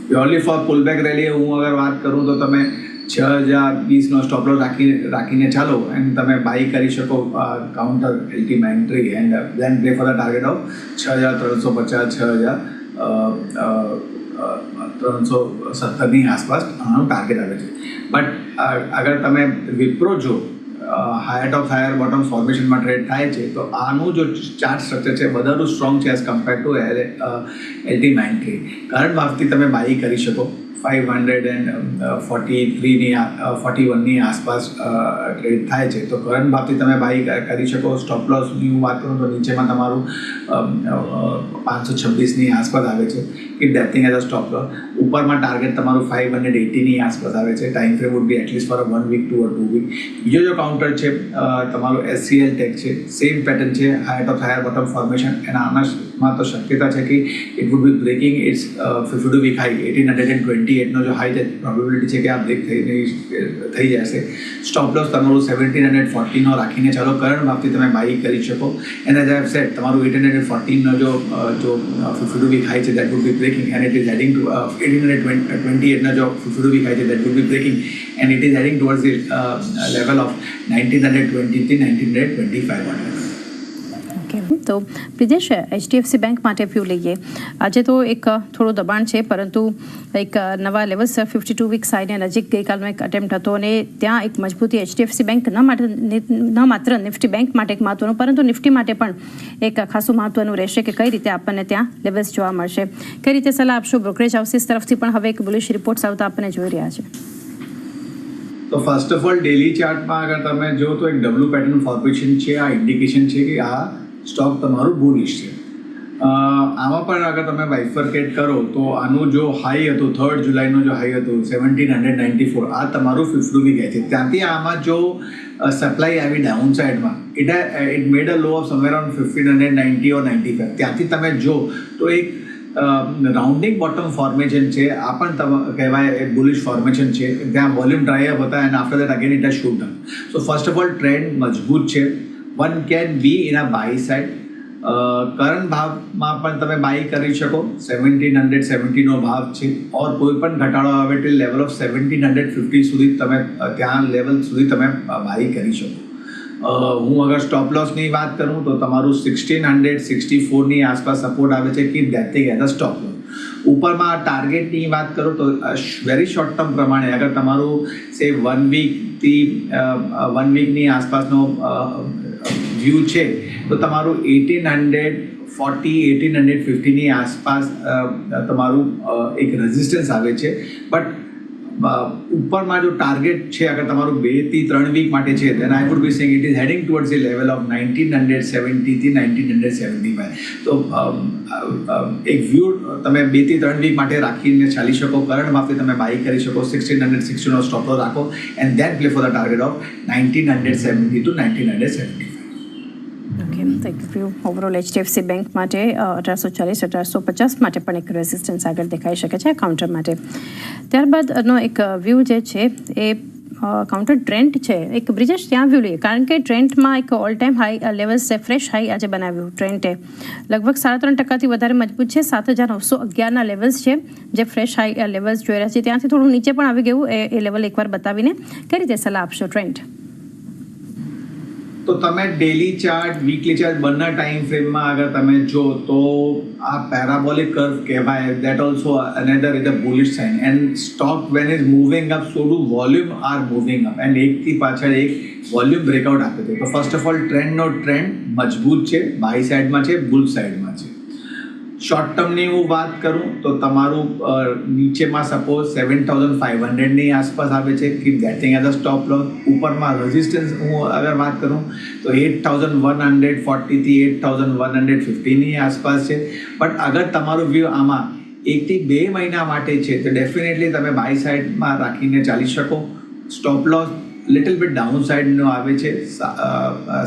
purely for pullback rally હું અગર વાત કરું તો તમે 6020નો સ્ટોપ લોસ રાખીને ચાલો એન્ડ તમે બાય કરી શકો counter ultimate entry and then play for the target of 6350 6317ની આસપાસ ટાર્ગેટ આવે છે. બટ અગર તમે વિપ્રો જો હાયર ટોપ હાયર બોટમ ફોર્મેશનમાં ટ્રેડ થાય છે તો આનું જો ચાર્ટ સ્ટ્રક્ચર છે વધારે સ્ટ્રોંગ છે as compare to LT93. Current ભાવથી તમે બાય કરી શકો 543ની આસપાસ ટ્રેડ થાય છે તો કરંટ ભાવથી તમે બાય કરી શકો. સ્ટોપ લોસની હું વાત કરું તો નીચેમાં તમારું 526ની આસપાસ આવે છે કે ડેપ્થિંગ એઝ અ સ્ટોપ લોસ. ઉપરમાં ટાર્ગેટ તમારું 580ની આસપાસ આવે છે. Time frame would be at least for 1 week to 2 week. બીજો જો કાઉન્ટર છે તમારું SCL ટેક છે, સેમ પેટર્ન છે, higher top higher bottom formation એના આમાં તો શક્યતા છે કે it would be breaking its 52 week high 1828નો જો હાઈ છે પ્રોબેબિલિટી છે કે આ બ્રેક થઈ જશે. સ્ટોપ લોસ તમારું 1740નો રાખીને ચાલો કરંટ ભાવથી તમે બાય કરી શકો. And as I have said તમારું 1814નો જો 52 વીક હાઈ છે that would be breaking and it is heading to 1828નો જો 52 વીક હાઈ છે that would be breaking and it is heading towards the level of 1920 થી 1925. તો બ્રિજેશ, HDFC બેંક માટે વ્યૂ લઈએ. આજે તો એક થોડું દબાણ છે પરંતુ એક નવા લેવલ્સ 52 વીક સાઈડને નજીક ગઈકાલનો એક અટેમ્પ્ટ હતો અને ત્યાં એક મજબૂતી HDFC બેંક ન માત્ર નિફ્ટી બેંક માટે એક મહત્વનું પરંતુ નિફ્ટી માટે પણ એક ખાસું મહત્વનું રહેશે કે કઈ રીતે આપણને ત્યાં લેવલ્સ જોવા મળશે. કઈ રીતે સલાહ આપશો? બ્રોકરેજ હાઉસીસ તરફથી પણ હવે એક બુલિશ રિપોર્ટ્સ આવતા આપણને જોઈ રહ્યા છે. તો ફર્સ્ટ ઓફ ઓલ ડેલી ચાર્ટમાં અગર તમે જો તો એક ડબલ્યુ પેટર્ન ફોર્મેશન છે. આ ઇન્ડિકેશન છે કે આ સ્ટોક તમારું બુલિશ છે. આમાં પણ અગર તમે બાયફર્કેટ કરો તો આનું જો હાઈ હતું 3 જુલાઈનો જો હાઈ હતું 1794 આ તમારું 50 વીક છે. ત્યાંથી આમાં જો સપ્લાય આવી ડાઉન સાઇડમાં it made a low of somewhere around 1590 or 95. ત્યાંથી તમે જો તો એક રાઉન્ડિંગ બોટમ ફોર્મેશન છે. આ પણ કહેવાય એક બુલિશ ફોર્મેશન છે. ત્યાં વોલ્યુમ ડ્રાય અપ હતા and after that again it has shoot down. So first of all trend મજબૂત છે. One can be in a buy side. Current ભાવમાં પણ તમે બાય કરી શકો. 1770નો ભાવ છે ઓર કોઈ પણ ઘટાડો આવે ટિલ લેવલ ઓફ 1750 સુધી તમે ત્યાં લેવલ સુધી તમે બાય કરી શકો. હું અગર સ્ટોપ લોસની વાત કરું તો તમારું 1664ની આસપાસ સપોર્ટ આવે છે કે that thing as a stop loss. ઉપરમાં ટાર્ગેટની વાત કરું તો વેરી શોર્ટ ટર્મ પ્રમાણે અગર તમારું સે 1 વીકની આસપાસનો વ્યૂ છે તો તમારું 1840-1850ની આસપાસ તમારું એક રેઝિસ્ટન્સ આવે છે. બટ ઉપરમાં જો ટાર્ગેટ છે અગર તમારું 2 થી 3 વીક માટે છે then I would be saying it is heading towards the level of 1970 થી 1975. તો એક વ્યૂ તમે 2 થી 3 વીક માટે રાખીને ચાલી શકો. કરંટ ભાવથી તમે બાય કરી શકો. 1660નો સ્ટોપ લોસ રાખો and then play for the target of 1970 to 1975. Okay, thank you. Overall HDFC bank માટે 1840-1850 માટે પણ એક રેઝિસ્ટન્સ આગળ દેખાઈ શકે છે કાઉન્ટર માટે. ત્યારબાદનો એક વ્યૂ જે છે એ કાઉન્ટર ટ્રેન્ડ છે. એક બ્રિજેશ ત્યાં વ્યૂ લઈએ કારણ કે ટ્રેન્ડમાં એક ઓલ ટાઈમ હાઈ લેવલ્સ છે, ફ્રેશ હાઈ આજે બનાવ્યું ટ્રેન્ડે. લગભગ 3.5% વધારે મજબૂત છે. 7911ના લેવલ્સ છે જે ફ્રેશ હાઈ લેવલ્સ જોઈ રહ્યા છે. ત્યાંથી થોડું નીચે પણ આવી ગયું એ લેવલ એકવાર બતાવીને કઈ રીતે સલાહ આપશો ટ્રેન્ડ? તો તમે ડેલી ચાર્ટ વીકલી ચાર્ટ બંને ટાઈમ ફ્રેમમાં અગર તમે જો તો આ પેરાબોલિક કર્વ કહેવાય. That also another is a bullish sign and stock when is moving up so do volume are moving up and એકથી પાછળ એક વોલ્યુમ બ્રેકઆઉટ આપે છે. તો ફર્સ્ટ ઓફ ઓલ ટ્રેન્ડ મજબૂત છે. બાય સાઇડમાં છે, બુલ સાઇડમાં છે. શોર્ટ ટર્મની હું વાત કરું તો તમારું નીચેમાં સપોઝ 7500ની આસપાસ આવે છે કે that thing as a stop loss. ઉપરમાં રેઝિસ્ટન્સ હું અગર વાત કરું તો 8140 થી 8150ની આસપાસ છે. બટ અગર તમારું વ્યૂ આમાં 1 થી 2 મહિના માટે છે તો ડેફિનેટલી તમે બાય સાઇડમાં રાખીને ચાલી શકો. Stop loss little bit down સાઇડનો આવે છે.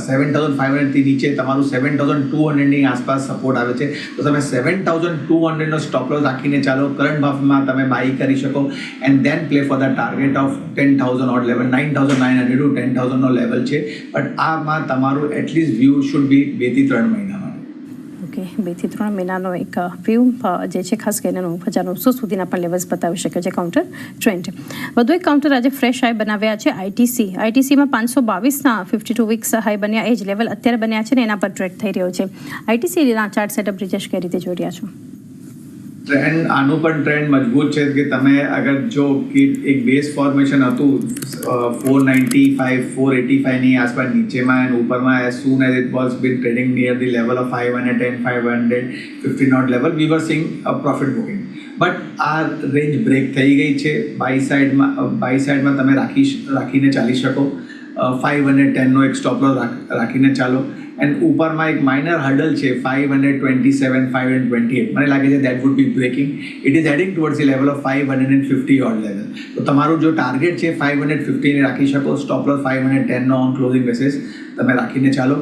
7500થી નીચે તમારું 7200ની આસપાસ સપોર્ટ આવે છે. તો તમે 7200નો સ્ટોપ લોસ રાખીને ચાલો. કરંટ ભાવમાં તમે બાય કરી શકો and then play for the target of 10,000 or level 9,900 to 10,000નો લેવલ છે. બટ આમાં તમારું એટલીસ્ટ વ્યૂ શુડ બી 2 થી 3 મહિના માટે. ઓકે, 2 થી 3 મહિનાનો એક વ્યૂ જે છે ખાસ કરીને 9,900 સુધીના પણ લેવલ્સ બતાવી શકે છે કાઉન્ટર ટ્રેન્ડ. વધુ એક કાઉન્ટર આજે ફ્રેશ હાઈ બનાવ્યા છે આઈટીસીમાં 522ના 52 વીક્સ હાઈ બન્યા, એ જ લેવલ અત્યારે બન્યા છે ને એના પર ટ્રેડ થઈ રહ્યો છે. આઈટીસીના ચાર્ટ સેટઅપ બ્રિજેશ કઈ રીતે જોઈ રહ્યા છો? ટ્રેન્ડ આનું પણ ટ્રેન્ડ મજબૂત છે કે તમે અગર જો કે એક બેઝ ફોર્મેશન હતું 495 485 ની આસપાસ નીચેમાં અને ઉપરમાં as soon as it was been trading near the level of 510 550 not level we were seeing a profit booking. But આ રેન્જ બ્રેક થઈ ગઈ છે. બાય સાઈડમાં તમે રાખીને ચાલી શકો. 510નો એક સ્ટોપ લોસ રાખીને ચાલો. એન્ડ ઉપરમાં એક માઇનર હર્ડલ છે 527 528. મને લાગે છે that would be breaking. It is heading towards the level of 550 odd level. તો તમારું જો ટાર્ગેટ છે 550 ને રાખી શકો. સ્ટોપ લોસ 510નો ઓન ક્લોઝિંગ બેસિસ તમે રાખીને ચાલો.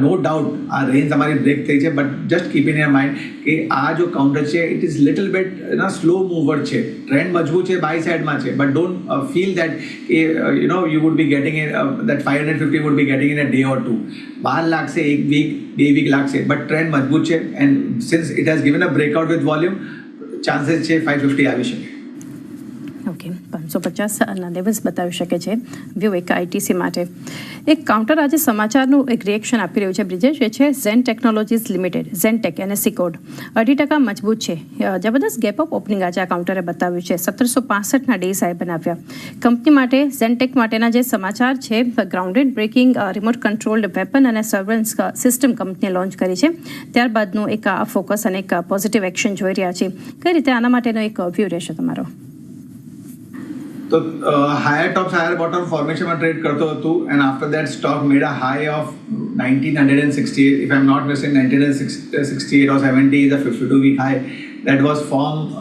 નો ડાઉટ આ રેન્જ તમારી બ્રેક થઈ છે, but just keep in your mind કે આ જો કાઉન્ટર છે it is little bit slow mover છે. ટ્રેન્ડ મજબૂત છે, બાય સાઇડમાં છે, but don't feel that you would be getting that 550 would be getting in a day or two. બહાર લાગશે, 1 વીક 2 વીક લાગશે, બટ ટ્રેન્ડ મજબૂત છે. And since it has given a breakout with volume, chances છે 550 આવી શકે. Okay, 550ના levels બતાવી શકે છે વ્યૂ એક આઈટીસી માટે. એક કાઉન્ટર આજે સમાચારનું એક રિએક્શન આપી રહ્યું છે બ્રિજેશ, એ છે Zen technologies limited, Zentech NSC code 2% મજબૂત છે. જબરદસ્ત ગેપ અપ ઓપનિંગ આજે આ કાઉન્ટરે બતાવ્યું છે. 1765ના ડેઝ હાઈ બનાવ્યા. કંપની માટે ઝેનટેક માટેના જે સમાચાર છે, grounded breaking remote controlled weapon અને સર્વેલન્સ સિસ્ટમ કંપનીએ લોન્ચ કરી છે. ત્યારબાદનું એક આ ફોકસ અને એક પોઝિટિવ એક્શન જોઈ રહ્યા છે. કઈ રીતે આના માટેનો એક વ્યૂ રહેશે તમારો? તો હાયર ટોપ હાયર બોટમ ફોર્મેશનમાં ટ્રેડ કરતો હતું and after that stock made a high of 1968. If I am not missing 1968 or 70 is a 52 week high that was formed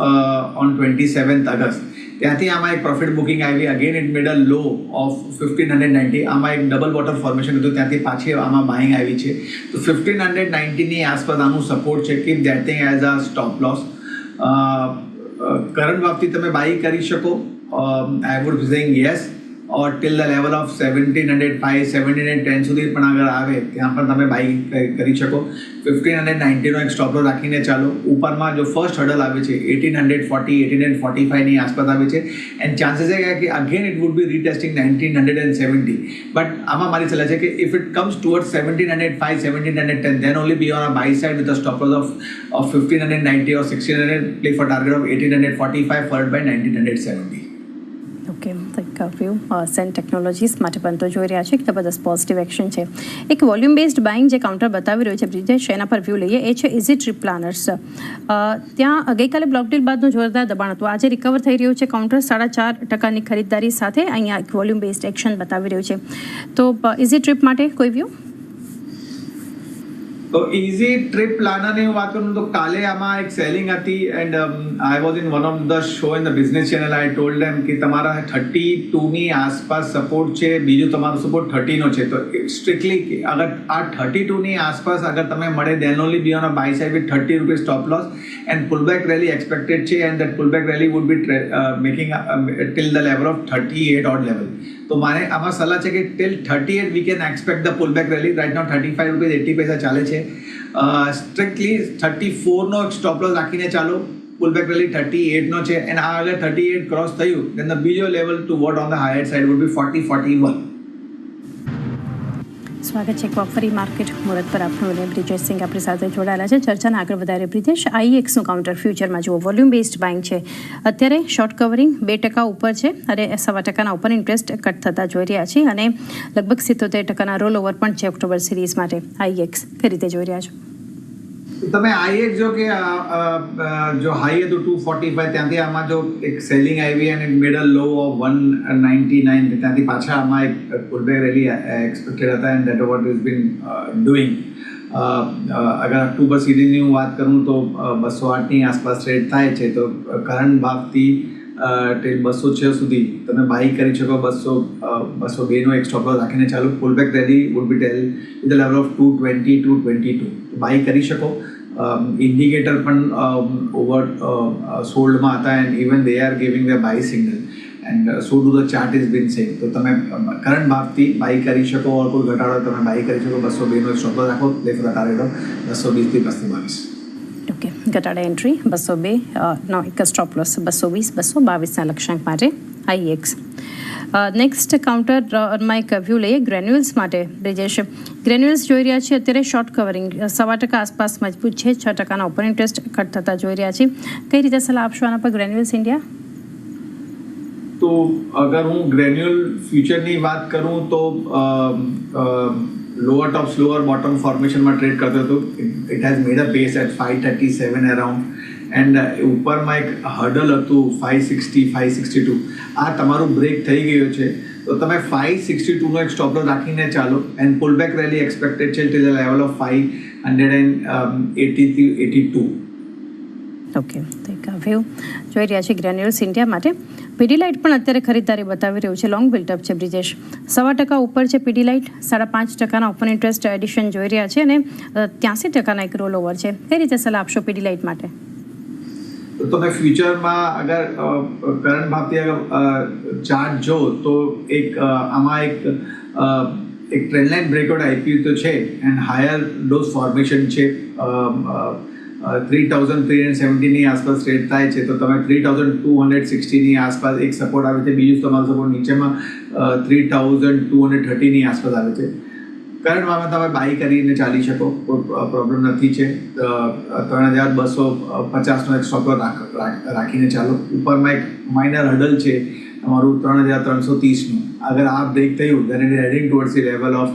on 27th August. ત્યાંથી આમાં એક પ્રોફિટ બુકિંગ આવી. Again it made a low of 1590. આમાં એક double bottom formation હતું, ત્યાંથી પાછી આમાં બાઇંગ આવી છે. તો 1590ની આસપાસ આનું સપોર્ટ છે. Keep that thing as a stop loss. Current ભાવથી તમે બાય કરી શકો. I would be saying yes, or till the level of 1705 1710 સુધી પણ અગર આવે ત્યાં પણ તમે બાય કરી શકો. 1590નો એક સ્ટોપ લોસ રાખીને ચાલો. ઉપરમાં જો ફર્સ્ટ હર્ડલ આવે છે 1840 1845ની આસપાસ આવે છે એન્ડ ચાન્સીસ છે કે again it would B retesting 1970. But આમાં મારી સલાહ છે કે if it comes towards 1705 1710 then only be on a buy side with a stop loss of 1590 or 1600, play for target of 1845 followed by 1970. Okay, view Zen technologies માટે પણ તો જોઈ રહ્યા છે કે જબરદસ્ત પોઝિટિવ એક્શન છે. એક વોલ્યુમ બેઝડ બાઇંગ જે કાઉન્ટર બતાવી રહ્યું છે બ્રિજેશ, એના પર વ્યૂ લઈએ. એ છે ઇઝી ટ્રીપ પ્લાનર્સ. ત્યાં ગઈકાલે બ્લોક ડીલ બાદનું જોરદાર દબાણ હતું. આજે રિકવર થઈ રહ્યું છે કાઉન્ટર 4.5% ખરીદદારી સાથે. અહીંયા એક વોલ્યુમ બેઝડ એક્શન બતાવી રહ્યું છે. તો ઇઝી ટ્રીપ માટે કોઈ વ્યૂ? તો ઇઝી ટ્રીપ પ્લાનરની હું વાત કરું તો કાલે આમાં એક સેલિંગ હતી and I was in one of the show in the business channel. I told them કે તમારા 32ની આસપાસ સપોર્ટ છે, બીજું તમારું સપોર્ટ 30નો છે. તો સ્ટ્રિક્ટલી અગર આ 32ની આસપાસ અગર તમે મળે then only be on a buy side with 30 rupees stop loss and pullback rally expected છે and that pullback rally would be making till the level of 38 odd level. તો મારે આમાં સલાહ છે કે till 38 we can expect the pullback rally. Right now 35 rupees 80 પૈસા ચાલે છે. સ્ટ્રિક્ટલી 34નો સ્ટોપ લોસ રાખીને ચાલો. પુલબેક રેલી 38નો છે એન્ડ આ અગર 38 ક્રોસ થયું then the બીજો level to what on the higher side would be 40 41. સ્વાગત છે ફરી માર્કેટ મુહૂર્ત પર આપણું અને બ્રિજેશ સિંઘ આપણી સાથે જોડાયેલા છે. ચર્ચાને આગળ વધારે બ્રિજેશ, આઈએક્સનું કાઉન્ટર ફ્યુચરમાં જુઓ વોલ્યુમ બેઝડ બાઇંગ છે. અત્યારે શોર્ટ કવરિંગ 2% ઉપર છે અને 1.25% ઉપર ઇન્ટરેસ્ટ કટ થતા જોઈ રહ્યા છીએ અને લગભગ 77% રોલ ઓવર પણ છે ઓક્ટોબર સિરીઝ માટે. આઈએક્સ કઈ રીતે જોઈ રહ્યા છો? તમે આઈએક્સ જો કે જો હાઈ હતું 245, ત્યાંથી આમાં જો એક સેલિંગ આવી અને મેડ અ લો ઓફ 199, ત્યાંથી પાછા આમાં એક પુલબેક રેલી એક્સપેક્ટેડ હતા and that what is bin doing. અગર ઓક્ટોબર સિરીઝની હું વાત કરું તો 208ની આસપાસ ટ્રેડ થાય છે. તો કરંટ ભાવથી ટિલ 206 સુધી તમે બાય કરી શકો. 202નો એક સ્ટોપ લોસ રાખીને ચાલો. Pullback rally would be tell with the level of 220 to 22 buy કરી શકો. ઇન્ડિકેટર પણ ઓવર સોલ્ડમાં હતા and even they are giving the buy signal and so do the chart is been same. તો તમે current ભાવથી બાય કરી શકો, ઓર કોઈ ઘટાડો તમે બાય કરી શકો. 202 સ્ટોપ લોસ રાખો, play for the target of 220 થી 222. ઓકે, ઘટાડા એન્ટ્રી 202 નો એક સ્ટોપ લોસ 220 222ના લક્ષ્યાંક માટે IEX. નેક્સ્ટ કાઉન્ટરમાં એક વ્યૂ લઈએ ગ્રેન્યુઅલ્સ માટે. બ્રિજેશ, ગ્રેન્યુઅલ્સ જોઈ રહ્યા છીએ અત્યારે શોર્ટ કવરિંગ 1.25% આસપાસ મજબૂત છે, 6%ના ઓપન ઇન્ટરેસ્ટ કટ થતા જોઈ રહ્યા છીએ. કઈ રીતે સલાહ આપશો આના પર ગ્રેન્યુઅલ્સ ઇન્ડિયા? તો અગર હું ગ્રેન્યુઅલ ફ્યુચરની વાત કરું તો લોઅર ટોપ સ્લોઅર બોટમ ફોર્મેશનમાં ટ્રેડ કરતો હતો. It has made a base at 537 around, and ઉપરમાં એક હર્ડલ હતું 560 562. આ તમારું બ્રેક થઈ ગયો છે, તો તમે 562નો એક સ્ટોપ લોસ રાખીને ચાલો. And pull back rally expected છે ટિલ ધ લેવલ ઓફ 580 થી 82. ઓકે, તો એક વ્યૂ જોઈ રહ્યા છીએ ગ્રેન્યુઅલ્સ ઇન્ડિયા માટે. પીડીલાઇટ પણ અત્યારે ખરીદારી બતાવી રહ્યું છે, લોંગ બિલ્ટઅપ છે બ્રિજેશ. 1.25% ઉપર છે પીડીલાઇટ, 5.5%ના ઓપન ઇન્ટરેસ્ટ એડિશન જોઈ રહ્યા છે અને 83%ના એક રોલ ઓવર છે. કઈ રીતે સલાહ આપશો પીડીલાઇટ માટે? તો તમે ફ્યુચરમાં અગર કરંટ ભાવથી અગર ચાર્ટ જો તો આમાં એક ટ્રેન્ડ લાઇન બ્રેકઆઉટ આપ્યું તો છે, એન્ડ હાયર ડોઝ ફોર્મેશન છે. 3370ની આસપાસ ટ્રેડ થાય છે, તો તમે 3260ની આસપાસ એક સપોર્ટ આવે છે. બીજું તમારો સપોર્ટ નીચેમાં 3230ની આસપાસ આવે છે. કરંટમાં તમે બાય કરીને ચાલી શકો, કોઈ પ્રોબ્લેમ નથી છે. 3250નો એક સ્ટોપ લોસ રાખીને ચાલો. ઉપરમાં એક માઇનર હર્ડલ છે તમારું 3330નું. અગર આ બ્રેક થયું then it is heading towards the level of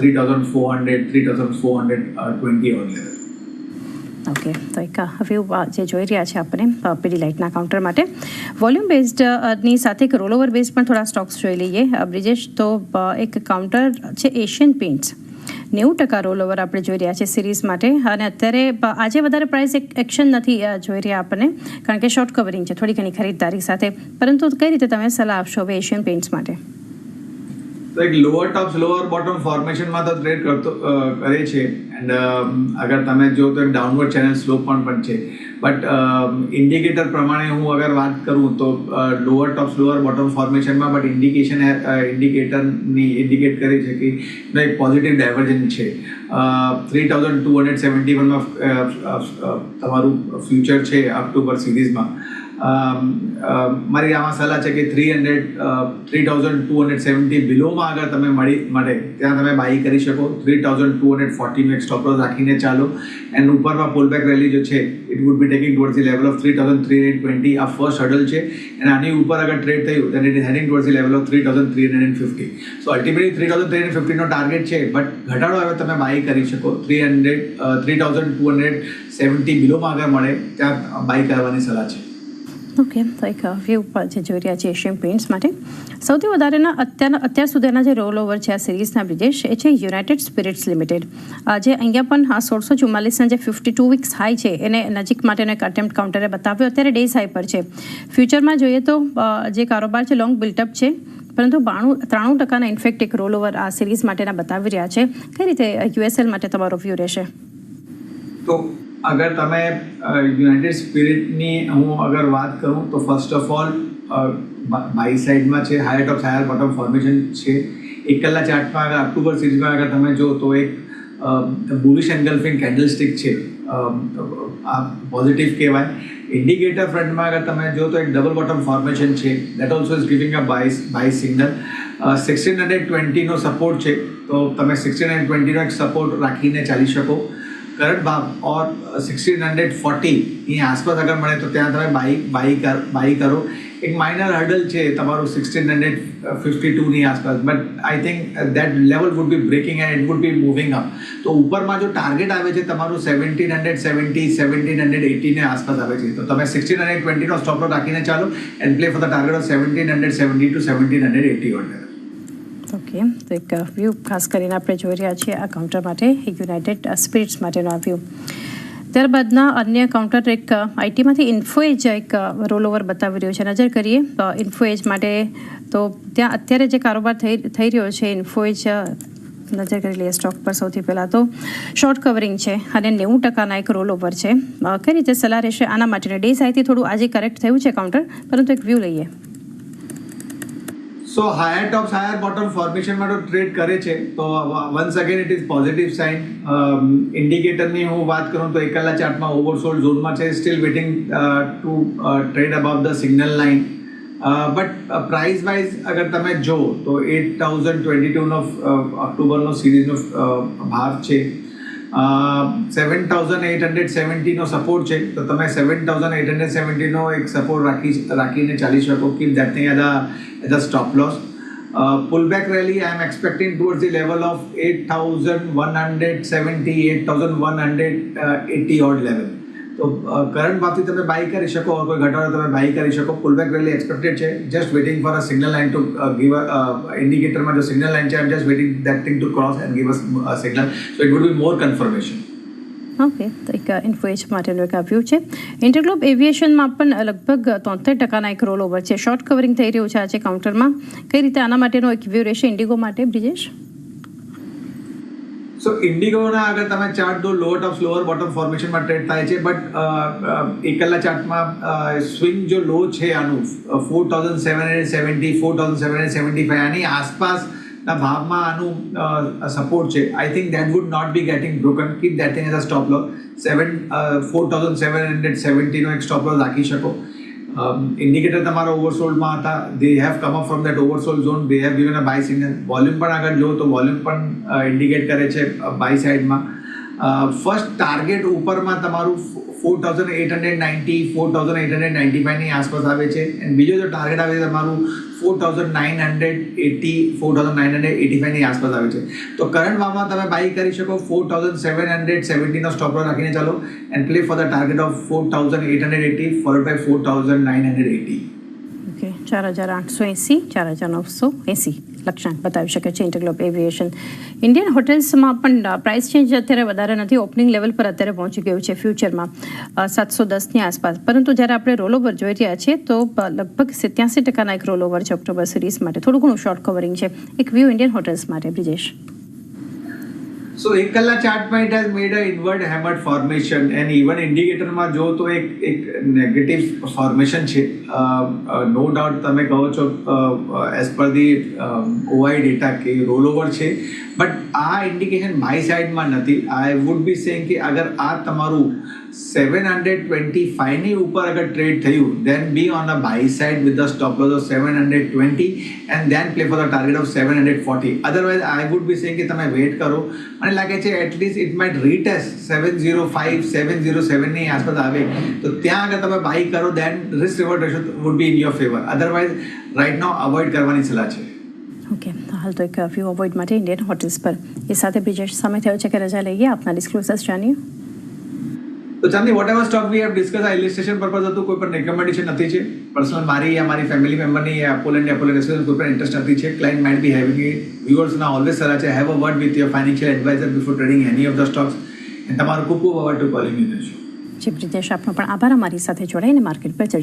3400 3420 or level. Okay, તો એક વ્યૂ જે જોઈ રહ્યા છે આપણે પીડીલાઇટના કાઉન્ટર માટે. વોલ્યુમ બેઝડની સાથે એક રોલ ઓવર બેઝડ પણ થોડા સ્ટોક્સ જોઈ લઈએ બ્રિજેશ. તો એક કાઉન્ટર છે એશિયન પેઇન્ટ્સ, 90% રોલ ઓવર આપણે જોઈ રહ્યા છે સિરીઝ માટે. અને અત્યારે આજે વધારે પ્રાઇસ એક્શન નથી જોઈ રહ્યા આપણને, કારણ કે શોર્ટ કવરિંગ છે થોડી ઘણી ખરીદદારી સાથે. પરંતુ કઈ રીતે તમે સલાહ આપશો હવે એશિયન પેઇન્ટ્સ માટે? તો એક લોઅર ટોપ લોઅર બોટમ ફોર્મેશનમાં તો ટ્રેડ કરે છે. એન્ડ અગર તમે જો તો એક ડાઉનવર્ડ ચેનલ સ્લોપ પણ છે. બટ ઇન્ડિકેટર પ્રમાણે હું અગર વાત કરું તો લોઅર ટોપ લોઅર બોટમ ફોર્મેશનમાં, બટ ઇન્ડિકેટરની ઇન્ડિકેટ કરે છે કે એક પોઝિટિવ ડાયવર્જન્સ છે. 3271માં તમારું ફ્યુચર છે ઓક્ટોબર સિરીઝમાં. મારી આમાં સલાહ છે કે 3270 બિલોમાં અગર તમે મળે ત્યાં તમે બાય કરી શકો. 3240નો એક સ્ટોપ લોસ રાખીને ચાલો. એન્ડ ઉપરમાં પુલબેક રેલી જો છે it would B taking towards the level of 3320. આ ફર્સ્ટ હર્ડલ છે, અને આની ઉપર અગર ટ્રેડ થયું then it is heading towards the level of 3350. So ultimately 3350નો ટાર્ગેટ છે, બટ ઘટાડો હવે તમે બાય કરી શકો. 3270 બિલોમાં અગર મળે ત્યાં બાય કરવાની સલાહ છે. ઓકે, તો એક વ્યૂ પર જે જોઈ રહ્યા છે એશિયન પેઇન્ટ્સ માટે. સૌથી વધારેના અત્યાર સુધીના જે રોલ ઓવર છે આ સિરીઝના બ્રિજેશ, એ છે યુનાઇટેડ સ્પિરિટ્સ લિમિટેડ. જે અહીંયા પણ 1644ના જે 52 વીક્સ હાઈ છે એને નજીક માટેનો એક અટેમ્પ્ટ કાઉન્ટરે બતાવ્યો. અત્યારે ડેઝ હાઈ પર છે. ફ્યુચરમાં જોઈએ તો જે કારોબાર છે લોંગ બિલ્ટઅપ છે, પરંતુ 93%ના ઇન્ફેક્ટ એક રોલ ઓવર આ સિરીઝ માટેના બતાવી રહ્યા છે. કઈ રીતે યુએસએલ માટે તમારો વ્યૂ રહેશે? તો અગર તમે યુનાઇટેડ સ્પિરિટની હું અગર વાત કરું તો ફર્સ્ટ ઓફ ઓલ બાય સાઇડમાં છે, higher top higher bottom formation છે. 1 કલાક ચાર્ટમાં અગર ઓક્ટોબર સિરીઝમાં અગર તમે જો તો એક બુલિશ એન્ગલ્ફિંગ કેન્ડલસ્ટિક છે, આ પોઝિટિવ કહેવાય. ઇન્ડિકેટર ફ્રન્ટમાં અગર તમે જો તો એક ડબલ બોટમ ફોર્મેશન છે, that also is giving a buy signal. 1620નો સપોર્ટ છે, તો તમે 1620નો એક સપોર્ટ રાખીને ચાલી શકો. કરંટ ભાવ ઓર 1640ની આસપાસ અગર મળે તો ત્યાં તમે બાય કરો. એક માઇનર હર્ડલ છે તમારું 1652ની આસપાસ, but I think that level would be breaking and it would be moving up. તો ઉપરમાં જો ટાર્ગેટ આવે છે તમારું 1770 1780ની આસપાસ આવે છે, તો તમે 1620નો સ્ટોપ લોસ રાખીને ચાલો and play for the target of 1770 to 1780 or level. Okay, તો એક વ્યૂ ખાસ કરીને આપણે જોઈ રહ્યા છીએ આ કાઉન્ટર માટે, યુનાઇટેડ સ્પિરિટ્સ માટેનો આ વ્યૂ. ત્યારબાદના અન્ય કાઉન્ટર એક આઈટીમાંથી ઇન્ફોએજ એક રોલ ઓવર બતાવી રહ્યો છે. નજર કરીએ ઇન્ફોએજ માટે, તો ત્યાં અત્યારે જે કારોબાર થઈ રહ્યો છે ઇન્ફોએજ, નજર કરી લઈએ સ્ટોક પર. સૌથી પહેલાં તો શોર્ટ કવરિંગ છે અને 90%ના એક રોલ ઓવર છે. કઈ રીતે સલાહ રહેશે આના માટે? ડેઝ હાઈથી થોડું આજે કરેક્ટ થયું છે કાઉન્ટર, પરંતુ એક વ્યૂ લઈએ. So higher tops higher bottom ફોર્મેશનમાં તો ટ્રેડ કરે છે તો once again it is positive sign. ઇન્ડિકેટરની હું વાત કરું તો 1 કલાક ચાર્ટમાં ઓવરસોલ્ડ ઝોનમાં છે, still waiting to trade about the signal line. But price wise અગર તમે જો તો 8022નો ઓક્ટોબરનો સિરીઝનો ભાવ છે, 7870નો સપોર્ટ છે, તો તમે 7870નો એક સપોર્ટ રાખીને ચાલી શકો. Keep that thing as a stop loss. Pullback rally I am expecting towards the level of 8170, 8180 odd level. તો કરંટ ભાવથી તમે બાય કરી શકો, કોઈ ઘટાડો તમે બાય કરી શકો. પુલબેક રેલી એક્સપેક્ટેડ છે, just waiting for a signal line to give ઇન્ડિકેટરમાં જો સિગ્નલ લાઇન છે, I am just waiting that thing to cross and give a signal. So it would be more confirmation. Okay, તો એક ઇન્ફોએજ માટેનું એક view છે. ઇન્ટરગ્લોબ એવિએશનમાં પણ લગભગ 73% એક રોલ ઓવર છે. શોર્ટ કવરિંગ થઈ રહ્યું છે આજે કાઉન્ટરમાં. કઈ રીતે આના માટેનો એક વ્યૂ રહેશે ઇન્ડિગો માટે, બ્રિજેશ? સો ઇન્ડિગોના અગર તમે ચાર્ટ દો, લોઅર ટોપ લોઅર બોટમ ફોર્મેશનમાં ટ્રેડ થાય છે, બટ 1 કલાક ચાર્ટમાં સ્વિંગ જો લો છે આનું 4770, 4775 આની આસપાસના ભાવમાં આનું સપોર્ટ છે. I think that would not be getting broken. Keep that thing as a stop loss. 4770નો એક સ્ટોપ લોસ રાખી શકો. ઇન્ડિકેટર તમારા ઓવરસોલ્ડમાં હતા, they have come up from that oversold zone, they have given a buy signal. Volume પણ આગળ જો તો વોલ્યુમ પણ ઇન્ડિકેટ કરે છે બાય સાઇડમાં. ફર્સ્ટ ટાર્ગેટ ઉપરમાં તમારું 4890, 4895ની આસપાસ આવે છે. એન્ડ બીજો જો ટાર્ગેટ આવે છે તમારું 4980, 4985ની આસપાસ આવે છે. તો કરંટ ભાવમાં તમે બાય કરી શકો 4770નો સ્ટોપ લોસ રાખીને ચાલો and play for the target of 4880 followed by 4980. Okay, 4880, 4980 લક્ષ્યાંક બતાવી શકે છે ઇન્ટરગ્લોબ એવિએશન. ઇન્ડિયન હોટેલ્સમાં પણ પ્રાઇસ ચેન્જ અત્યારે વધારે નથી. ઓપનિંગ લેવલ પર અત્યારે પહોંચી ગયું છે ફ્યુચરમાં 710ની આસપાસ. પરંતુ જ્યારે આપણે રોલઓવર જોઈ રહ્યા છીએ તો લગભગ 87% એક રોલઓવર છે ઓક્ટોબર સિરીઝ માટે. થોડું ઘણું શોર્ટ કવરિંગ છે. એક વ્યૂ ઇન્ડિયન હોટેલ્સ માટે, બ્રિજેશ? સો 1 કલાક ચાર્ટમાં it has made a inverted hammer formation and even ઇન્ડિકેટરમાં જો તો એક નેગેટિવ ફોર્મેશન છે. નો ડાઉટ તમે કહો છો as per the OI data કે રોલ ઓવર છે, બટ આ ઇન્ડિકેશન બાય સાઇડમાં નથી. આઈ વુડ બી સેઇંગ કે અગર આ તમારું 725ની ઉપર અગર ટ્રેડ થયું, then be on a buy side with the stop loss of 720 and then play for the target of 740. Otherwise I would be saying કે તમે વેઇટ કરો. મને લાગે છે એટલીસ્ટ ઇટ માઇટ રીટેસ્ટ 705, 707ની આસપાસ આવે તો ત્યાં આગળ તમે બાય કરો, then risk reward ratio would be in your favor. Otherwise right now avoid કરવાની સલાહ છે. ઓકે, હાલ તો એક વ્યૂ અવોઇડ માટે ઇન્ડિયન હોટેલ્સ પર. એ સાથે બ્રિજેશ સમય થયો છે કે રજા લઈએ. આપના ડિસ્ક્લોઝર્સ જાણીએ. તો ચાંદી whatever stock we have discuss આ ઇલિસ્ટ્રેશન પર્પઝ હતું, કોઈ પણ રિકમેન્ડેશન નથી છે. પર્સનલ મારી યા મારી ફેમિલી મેમ્બરની એપોલેન્ડ રેસિડન્સ કોઈ પણ ઇન્ટરેસ્ટ નથી છે. Client might be having it. વ્યુઅર્સના ઓલવેઝ સલાહ છે have a word with your financial adviser before trading any of the stocks. તમારું ખૂબ ખૂબ avoid to calling you. Ji Brijesh, આપનો પણ આભાર અમારી સાથે જોડાઈને માર્કેટ પર ચર્ચા